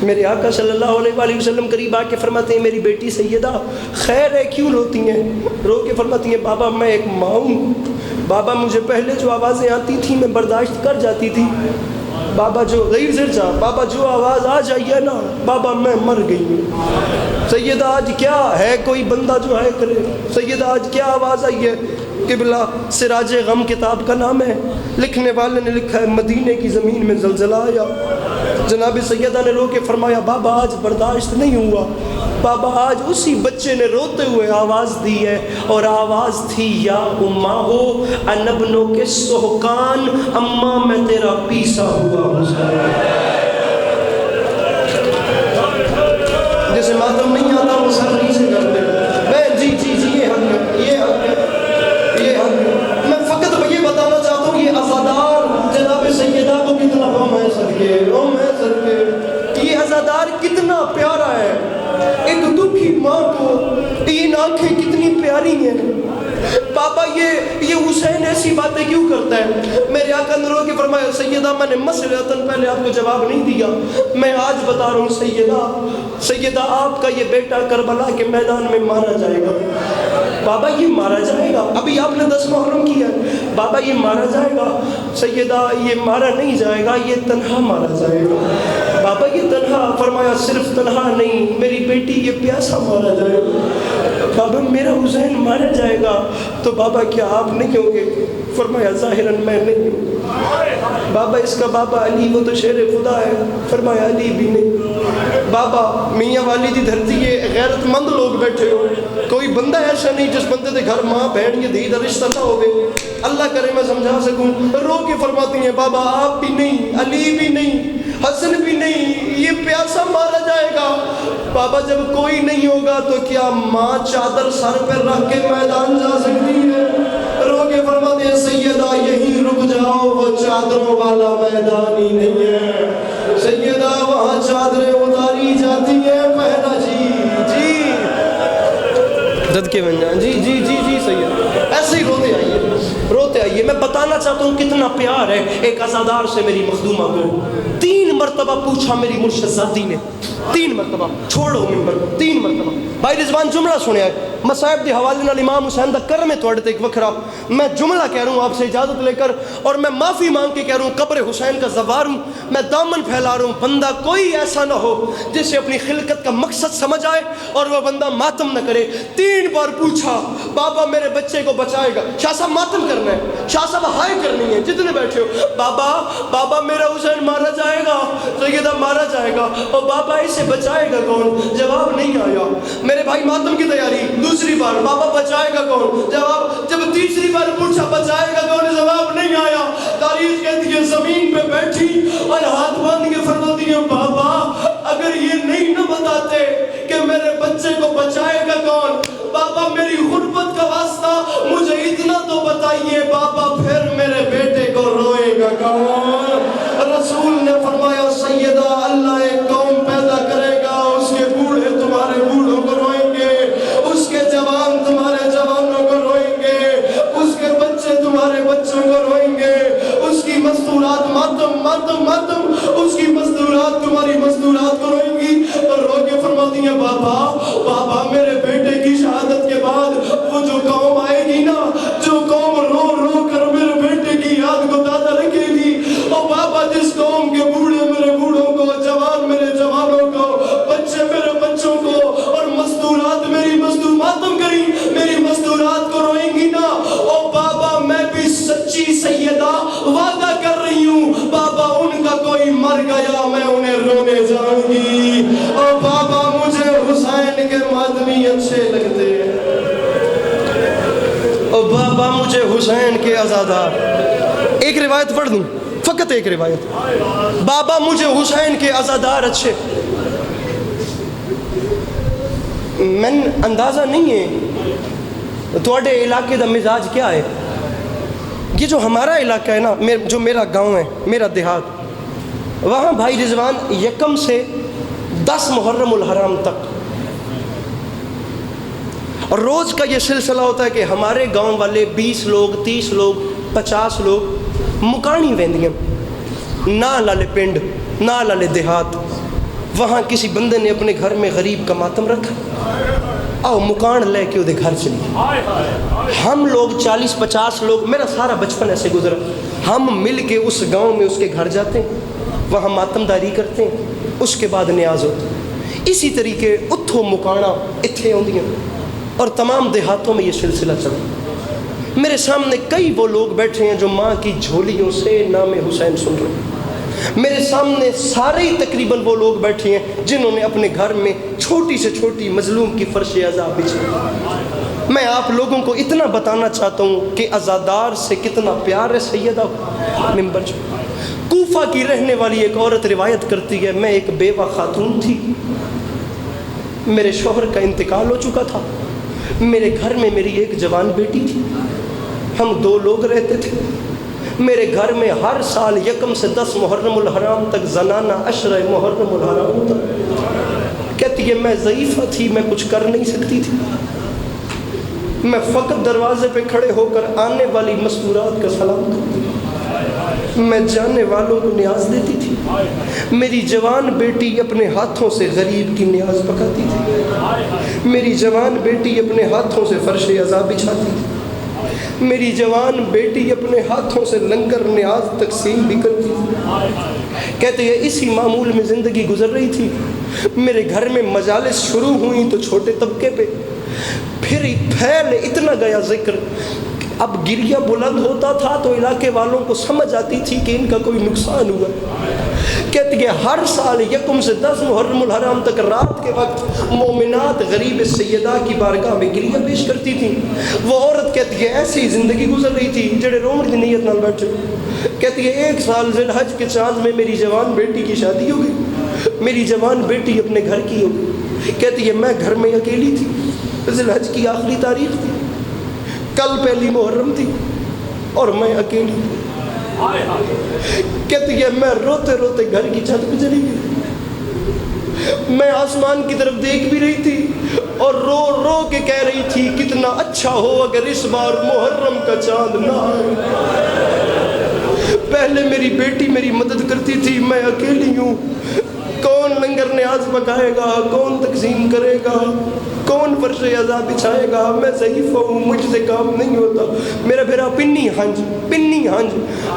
میرے آقا صلی اللہ علیہ وسلم قریب آ کے فرماتے ہیں, میری بیٹی سیدہ خیر ہے, کیوں روتی ہیں؟ رو کے فرماتی ہیں, بابا میں ایک ماں ہوں. بابا مجھے پہلے جو آوازیں آتی تھیں میں برداشت کر جاتی تھی. بابا جو غیر زرجا, بابا جو آواز آ جائیے نا بابا میں مر گئی ہوں. سیدہ آج کیا ہے, کوئی بندہ جو ہے کرے. سیدہ آج کیا آواز آئی ہے؟ قبلہ سراج غم کتاب کا نام ہے, لکھنے والے نے لکھا ہے مدینے کی زمین میں زلزلہ آیا. جناب سیدہ نے رو کے فرمایا, بابا آج برداشت نہیں ہوا. بابا آج اسی بچے نے روتے ہوئے آواز دی ہے, اور آواز تھی, یا اماں ہو انبنوں کے سہکان, اماں میں تیرا پیسا ہوا حسین. جسے ماتم نہیں آتا وہ سر نہیں سے کرتے. میں جی یہ حق ہے, یہ حق ہے, یہ حق ہے. میں فقط یہ بتانا چاہتا ہوں, یہ عزادار جناب سیدہ کو کتنا میں صدقے, یہ عزادار کتنا پیارا ہے. ایک دکھی ماں کو تین آنکھیں کتنی پیاری ہیں. بابا یہ حسین ایسی باتیں کیوں کرتا ہے؟ میرے آقا نے رو کے فرمایا, سیدہ میں نے مسئلتاً پہلے آپ کو جواب نہیں دیا, میں آج بتا رہا ہوں. سیدہ آپ کا یہ بیٹا کربلا کے میدان میں مارا جائے گا. بابا یہ مارا جائے گا, ابھی آپ نے 10 محرم کیا ہے. بابا یہ مارا جائے گا. سیدہ یہ مارا نہیں جائے گا, یہ تنہا مارا جائے گا. بابا یہ تنہا. فرمایا صرف تنہا نہیں, میری بیٹی یہ پیاسا مارا جائے گا. بابا میرا حسین مارا جائے گا تو بابا کیا آپ نہیں ہوں گے؟ فرمایا ظاہراً میں نہیں ہوں۔ بابا اس کا بابا علی وہ تو شیر خدا ہے، فرمایا علی بھی نہیں۔ بابا میاں والی دی دھرتی ہے، غیرت مند لوگ بیٹھے ہو، کوئی بندہ ایسا نہیں جس بندے دے گھر ماں بہن یا دھی دا رشتہ نہ ہوگے، اللہ کرے میں سمجھا سکوں۔ رو کے فرماتی ہیں بابا آپ بھی نہیں، علی بھی نہیں، حسن بھی نہیں، یہ پیاسا مارا جائے گا۔ بابا جب کوئی نہیں ہوگا تو کیا ماں چادر سر پہ رکھ کے میدان جا سکتی ہے؟ رو کے فرماتے ہیں سیدہ یہیں رک جاؤ، وہ چادروں والا میدان ہی نہیں ہے سیدہ، وہاں چادریں اتاری جاتی ہیں۔ پہلا جی دد کے بن جائیں، جی جی جی جی سیدہ، ایسے ہی روتے آئیے۔ میں بتانا چاہتا ہوں کتنا پیار ہے ایک عزادار سے میری مخدومہ کو۔ 3 مرتبہ پوچھا میری مرشد ذاتی نے، 3 مرتبہ، چھوڑو منبر، 3 مرتبہ۔ بھائی رضوان جملہ سنیا ہے، مصائب دی حوالے نال امام حسین دا کرم ہے توڑے تے ایک وکھرا۔ میں جملہ کہہ رہا ہوں آپ سے اجازت لے کر، اور میں معافی مانگ کے کہہ رہا ہوں، قبر حسین کا زوار ہوں، میں دامن پھیلا رہا ہوں۔ بندہ کوئی ایسا نہ ہو جسے اپنی خلقت کا مقصد سمجھ آئے اور وہ بندہ ماتم نہ کرے۔ 3 بار پوچھا بابا میرے بچے کو بچائے گا؟ شاہ صاحب ماتم کرنا ہے، شاہ صاحب ہائے کرنی ہے جتنے بیٹھے ہو۔ بابا میرا حسین مارا جائے گا، سیدہ مارا جائے گا، اور بابا اسے بچائے گا کون؟ جواب نہیں آیا۔ میرے بھائی ماتم کی تیاری، دوسری بار بابا بچائے گا کون؟ جواب، جب تیسری بار پوچھا بچائے گا کون، جواب نہیں آیا۔ تاریخ کہتی ہے زمین پہ بیٹھی اور ہاتھ باندھ کے فرماتی ہے بابا اگر یہ نہیں نہ بتاتے کہ میرے بچے کو بچائے گا کون، بابا میری غربت کا واسطہ مجھے اتنا تو بتائیے بابا پھر میرے بیٹے کو روئے گا کون؟ رسول نے فرمایا سیدہ اللہ ایک قوم پیدا کرے گا، اس کے بوڑھے تمہارے بوڑھوں کو روئیں گے، اس کے جوان تمہارے جوانوں کو روئیں گے، اس کے بچے تمہارے بچوں کو روئیں گے، اس کی مستورات ماتم ماتم ماتم، اس کی مستورات تمہاری مستورات کو روئیں گی۔ اور رو کے فرماتی ہیں بابا میرے بیٹے کی شہادت کے بعد وہ جو قوم آئے گی نا، جو قوم رو رو کر میرے بیٹے کی یاد کو تازہ رکھے گی، اور بابا جس قوم کے بوڑھے میرے بوڑھوں کو، جوان میرے جوانوں کو، بچے میرے بچوں کو، اور مستورات میری ماتم کری میری مستورات کو روئیں گی نا، اور بابا میں بھی سچی سیدہ وعدہ کر رہی ہوں بابا ان کا کوئی مر گیا میں انہیں رونے جاؤں گی، اور بابا مجھے حسین کے ماتمی اچھے لگتے ہیں، اور بابا مجھے حسین کے عزادار۔ ایک روایت پڑھ دوں، فقط ایک روایت، بابا مجھے حسین کے عزادار اچھے۔ میں اندازہ نہیں ہے تھوڑے علاقے دا مزاج کیا ہے۔ یہ جو ہمارا علاقہ ہے نا، جو میرا گاؤں ہے، میرا دیہات، وہاں بھائی رضوان 1 سے 10 محرم الحرام تک اور روز کا یہ سلسلہ ہوتا ہے کہ ہمارے گاؤں والے 20 لوگ 30 لوگ 50 لوگ مکانی ویندیاں نہ لالے پنڈ نہ لالے دیہات، وہاں کسی بندے نے اپنے گھر میں غریب کا ماتم رکھا، آؤ مکان لے کے وہ گھر چلی۔ ہم لوگ 40-50 لوگ، میرا سارا بچپن ایسے گزرا، ہم مل کے اس گاؤں میں اس کے گھر جاتے ہیں، وہاں ماتم داری کرتے ہیں، اس کے بعد نیاز ہوتا۔ اسی طریقے اتھو مکانا اتھے ہوندیاں اور تمام دیہاتوں میں یہ سلسلہ چلا۔ میرے سامنے کئی وہ لوگ بیٹھے ہیں جو ماں کی جھولیوں سے نام حسین سن رہے ہیں۔ میرے سامنے سارے تقریباً وہ لوگ بیٹھے ہیں جنہوں نے اپنے گھر میں چھوٹی سے چھوٹی مظلوم کی فرش عذاب بچھائی۔ میں آپ لوگوں کو اتنا بتانا چاہتا ہوں کہ عزادار سے کتنا پیار ہے سیدہ ممبر جو۔ کوفہ کی رہنے والی ایک عورت روایت کرتی ہے، میں ایک بیوہ خاتون تھی، میرے شوہر کا انتقال ہو چکا تھا، میرے گھر میں میری ایک جوان بیٹی تھی، ہم 2 لوگ رہتے تھے، میرے گھر میں ہر سال 1 سے 10 محرم الحرام تک زنانہ عشرہ محرم الحرام ہوتا۔ کہتی ہے میں ضعیفہ تھی، میں کچھ کر نہیں سکتی تھی، میں فقط دروازے پہ کھڑے ہو کر آنے والی مستورات کا سلام کرتی، میں جانے والوں کو نیاز دیتی تھی، میری جوان بیٹی اپنے ہاتھوں سے غریب کی نیاز پکاتی تھی، میری جوان بیٹی اپنے ہاتھوں سے فرش عذاب بچھاتی تھی، میری جوان بیٹی اپنے ہاتھوں سے لنگر نیاز تقسیم بھی کرتی تھی۔ کہتے ہیں اسی معمول میں زندگی گزر رہی تھی، میرے گھر میں مجالس شروع ہوئیں تو چھوٹے طبقے پہ، پھر پھیل اتنا گیا ذکر، اب گریہ بلند ہوتا تھا تو علاقے والوں کو سمجھ آتی تھی کہ ان کا کوئی نقصان ہوا۔ کہتے کہ ہر سال 1 سے 10 محرم الحرام تک رات کے وقت مومنات غریب سیدہ کی بارگاہ میں گریہ پیش کرتی تھیں۔ وہ عورت کہتی ہے ایسی ہی زندگی گزر رہی تھی جڑے رومن کی نیت نال بیٹھے۔ کہتی ہے 1 سال ذی الحج کے چاند میں میری جوان بیٹی کی شادی ہو گئی، میری جوان بیٹی اپنے گھر کی ہو گئی۔ کہتی ہے میں گھر میں اکیلی تھی، ذی الحج کی آخری تاریخ تھی، کل پہلی محرم تھی اور میں اکیلی تھی۔ کہتی ہے میں روتے روتے گھر کی چھت پہ چلی گئی، میں آسمان کی طرف دیکھ بھی رہی تھی اور رو رو کے کہہ رہی تھی کتنا اچھا ہو اگر اس بار محرم کا چاند نہ آئے۔ پہلے میری بیٹی میری مدد کرتی تھی، میں اکیلی ہوں، کون لنگر نیاز پکائے گا، کون تقسیم کرے گا، کون فرش عزا بچھائے گا، میں ضعیف ہوں، مجھ سے کام نہیں ہوتا، میرا بھیرا پنی ہنج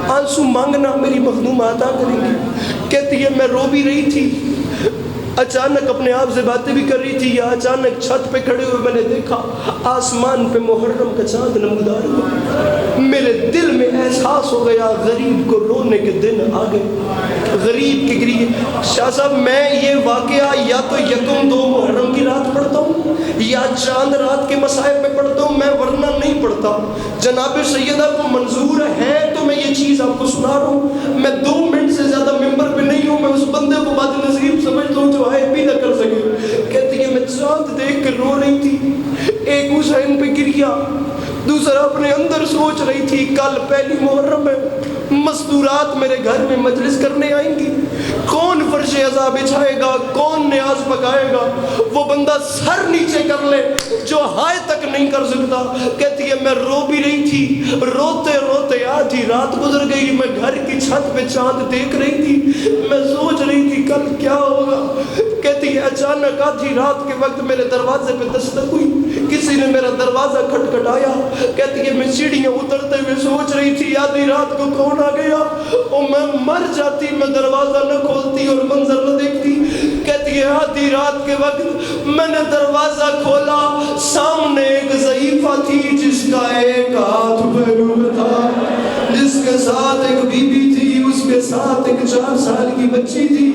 آنسو مانگنا میری مخدوم عطا کریں گی۔ کہتی ہے میں رو بھی رہی تھی، اچانک اپنے آپ سے باتیں بھی کر رہی تھی، یا اچانک چھت پہ کھڑے ہوئے میں نے دیکھا آسمان پہ محرم کا چاند نمودار ہوا۔ میرے دل میں احساس ہو گیا غریب کو رونے کے دن آ گئے، غریب کے گریے۔ شاہ صاحب میں یہ واقعہ یا تو 1-2 محرم کی رات پڑھتا ہوں یا چاند رات کے مصائب میں پڑھتا ہوں، میں ورنہ نہیں پڑھتا۔ جناب سیدہ کو منظور ہے تو میں یہ چیز آپ کو سنا رہا ہوں، میں 2 منٹ سے زیادہ ممبر پہ نہیں ہوں، میں اس بندے کو بات نصیب سمجھتا ہوں جو آئے بھی نہ کر سکے۔ کہتی ہے میں چاند دیکھ کر رو رہی تھی، ایک حسین پہ گریا، دوسرا اپنے اندر سوچ رہی تھی کل پہلی محرم ہے، مستورات میرے گھر میں مجلس کرنے آئیں گی، کون فرش عزا بچھائے گا، کون نیاز پکائے گا، وہ بندہ سر نیچے کر لے جو ہائے تک نہیں کر سکتا۔ کہتی ہے میں رو بھی رہی تھی، روتے روتے آدھی رات گزر گئی، میں گھر کی چھت پہ چاند دیکھ رہی تھی، میں سوچ رہی تھی کل کیا ہوگا۔ کہتی ہے اچانک آدھی رات کے وقت میرے دروازے پہ دستک ہوئی، کسی نے میرا دروازہ کھٹکھٹایا۔ کہتی ہے میں سیڑھیاں اترتے ہوئے سوچ رہی تھی آدھی رات کو کون آ گیا، اور میں مر جاتی، میں دروازہ نہ کھولتی اور منظر نہ دیکھتی۔ کہتی ہے آدھی رات کے وقت میں نے دروازہ کھولا، سامنے ایک ضعیفہ تھی جس کا ایک ہاتھ پہلو میں تھا، جس کے ساتھ ایک بی بی تھی، اس کے ساتھ ایک 4 سال کی بچی تھی۔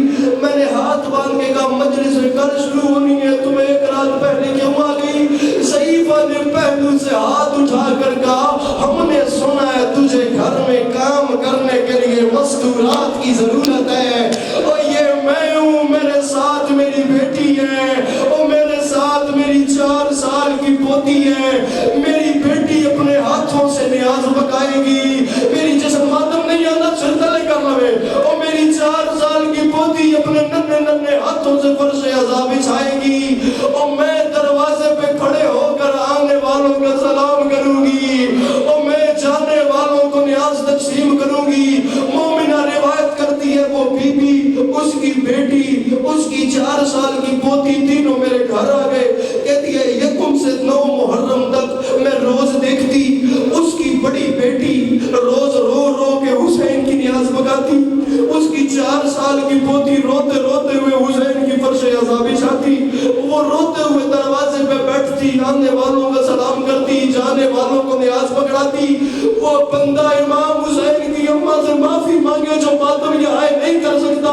میں نے ہاتھ باندھ کے کہا مجلس کل شروع ہونی ہے، تمہیں 1 رات پہلے کیوں آ گئی؟ ضعیفہ نے پہلو سے ہاتھ اٹھا کر کہا ہم نے سنا ہے تجھے گھر میں کام کرنے کے لیے مستورات کی ضرورت ہے، اور یہ میں ہوں، میرے ساتھ میری بیٹی ہے، اور میرے ساتھ میری 4 سال کی پوتی ہے، میری بیٹی اپنے ہاتھوں سے نیاز پکائے گی، میری جسم ماتم نہیں آنا چھلتا لے کر لوے، اور میری 4 سال کی پوتی اپنے ننھے ننھے ہاتھوں سے فرش عزا بچھائے گی، اور میں دروازے پہ کھڑے ہو کر آنے والوں کا سلام کروں گی، اور میں جانے والوں کو نیاز تقسیم کروں گی۔ مومنہ روایت کرتی ہے وہ بی بی، اس کی بیٹی، اس کی 4 سال کی پوتی، تینوں میرے گھر آ گئے۔ کہتی ہے 1 سے 9 محرم تک میں روز دیکھتی اس کی بڑی بیٹی روز رو رو کے حسین کی نیاز پکاتی، اس کی 4 سال کی پوتی روتے روتے ہوئے حسین کی فرش عزا بچھاتی، وہ روتے ہوئے دروازے پہ بیٹھتی، آنے والوں کا سلام کرتی، جانے والوں کو نیاز پکڑاتی۔ وہ بندہ امام حسین کی اماں سے معافی مانگے جو ماتم یہ آئے نہیں کر سکتا،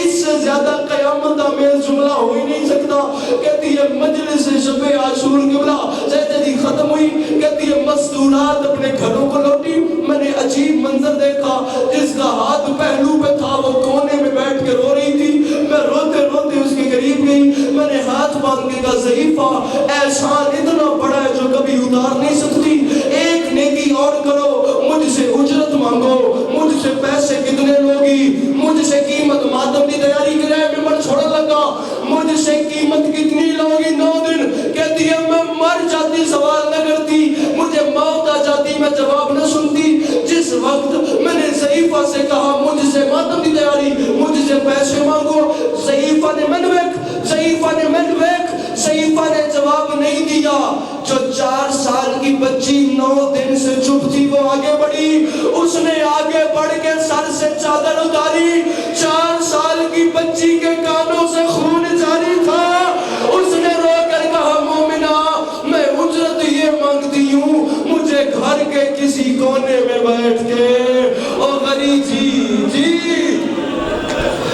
اس سے زیادہ قیامت آمیز جملہ ہو ہی نہیں سکتا۔ کہتی ہے مجلس شب عاشور قبلہ سجدی ختم ہوئی، کہتی ہے مستورات اپنے گھروں کو لوٹی، میں نے عجیب منظر دیکھا، جس کا ہاتھ پہلو پہ تھا وہ کونے میں بیٹھ کے رو رہی تھی، میں روتے روتے اس کے قریب گئی، میں نے ہاتھ باندھ کے کہا ضعیفہ احسان اتنا بڑا ہے جو کبھی اتار نہیں سکتی، ایک نیکی اور کرو، مجھ سے اجرت مانگو، مجھ سے پیسے کتنے لوگی، مجھ سے قیمت ماتم کی تیاری کرے، ممبر چھوڑا لگا، مجھ سے قیمت کتنی لوگی 9 دن۔ کہتی ہے میں مر جاتی سوال نہ کرتی، مجھے موت آ جاتی میں جواب نہ سنتی، جس وقت میں نے ضعیفہ سے کہا مجھ سے ماتم کی تیاری، مجھ سے پیسے مانگو، ضعیفہ نے ضعیفہ نے جواب نہیں دیا۔ جو 4 سال کی بچی 9 دن سے چپ تھی وہ آگے بڑھی، اس نے آگے بڑھ کے سر سے چادر اتاری، 4 سال کی بچی کے کانوں سے خون جاری تھا، اس نے رو کر کہا مومنہ میں بیٹھ کے او غریب جی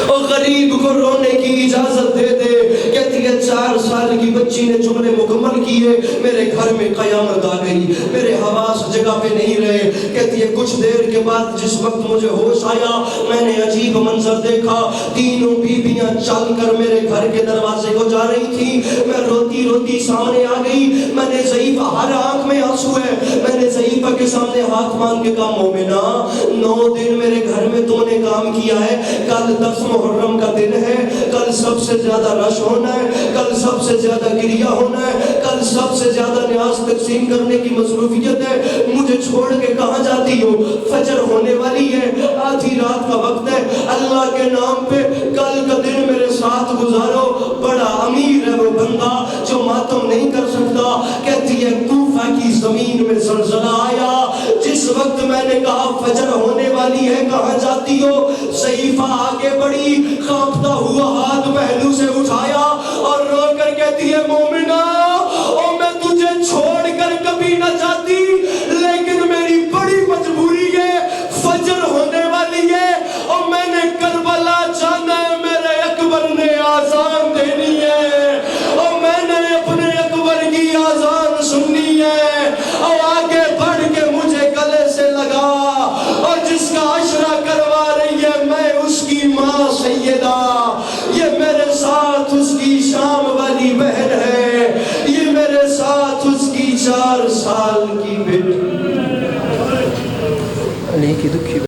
او غریب کو رونے کی اجازت دے دے. کہتی ہے 4 سال کی بچی نے جملے مکمل کیے, میرے گھر میں قیامت آ گئی, میرے حواس جگہ پہ نہیں رہے. کہتی ہے کچھ دیر کے بعد جس وقت مجھے ہوش آیا میں نے عجیب منظر دیکھا, تینوں بیویاں چل کر میرے گھر کے دروازے کو جا رہی تھی. میں روتی روتی سامنے آ گئی, میں نے ضعیفہ, ہر آنکھ میں آنسو ہے, میں نے ضعیفہ کے سامنے ہاتھ مانگ کے کہا مومنہ 9 دن میرے گھر میں تم نے کام کیا ہے, کل 10 محرم کا دن ہے, کل سب سے زیادہ رش ہونا ہے, کل سب سے زیادہ گریہ ہونا ہے, کل سب سے زیادہ نیاز تقسیم کرنے کی مصروفیت ہے, مجھے چھوڑ کے کہاں جاتی ہو؟ فجر ہونے والی ہے, آدھی رات کا وقت ہے, اللہ کے نام پہ کل کا دن میرے ساتھ گزارو. بڑا امیر ہے وہ بندہ جو ماتم نہیں کر سکتا. کہتی ہے کوفہ کی زمین میں زلزلہ آیا, جس وقت میں نے کہا فجر ہونے والی ہے کہاں جاتی ہو, ضعیفہ آگے بڑھی, کانپتا ہوا ہاتھ پہلو سے اٹھایا اور رو کر کہتی ہے مومنہ او میں تجھے چھوڑ کر کبھی نہ جاتی, لیکن میری بڑی مجبوری ہے, فجر ہونے والی ہے اور میں نے کربلا جانا ہے, میرے اکبر نے آزان دینی ہے اور میں نے اپنے اکبر کی آزان سننی ہے, اور آگے بڑھ کے مجھے گلے سے لگا, اور جس کا عشرہ کروا رہی ہے میں اس کی ماں سیدہ, یہ میرے ساتھ اس کی شام والی بہن ہے, یہ میرے ساتھ اس کی 4 سال کی بیٹی. علی کی دکھی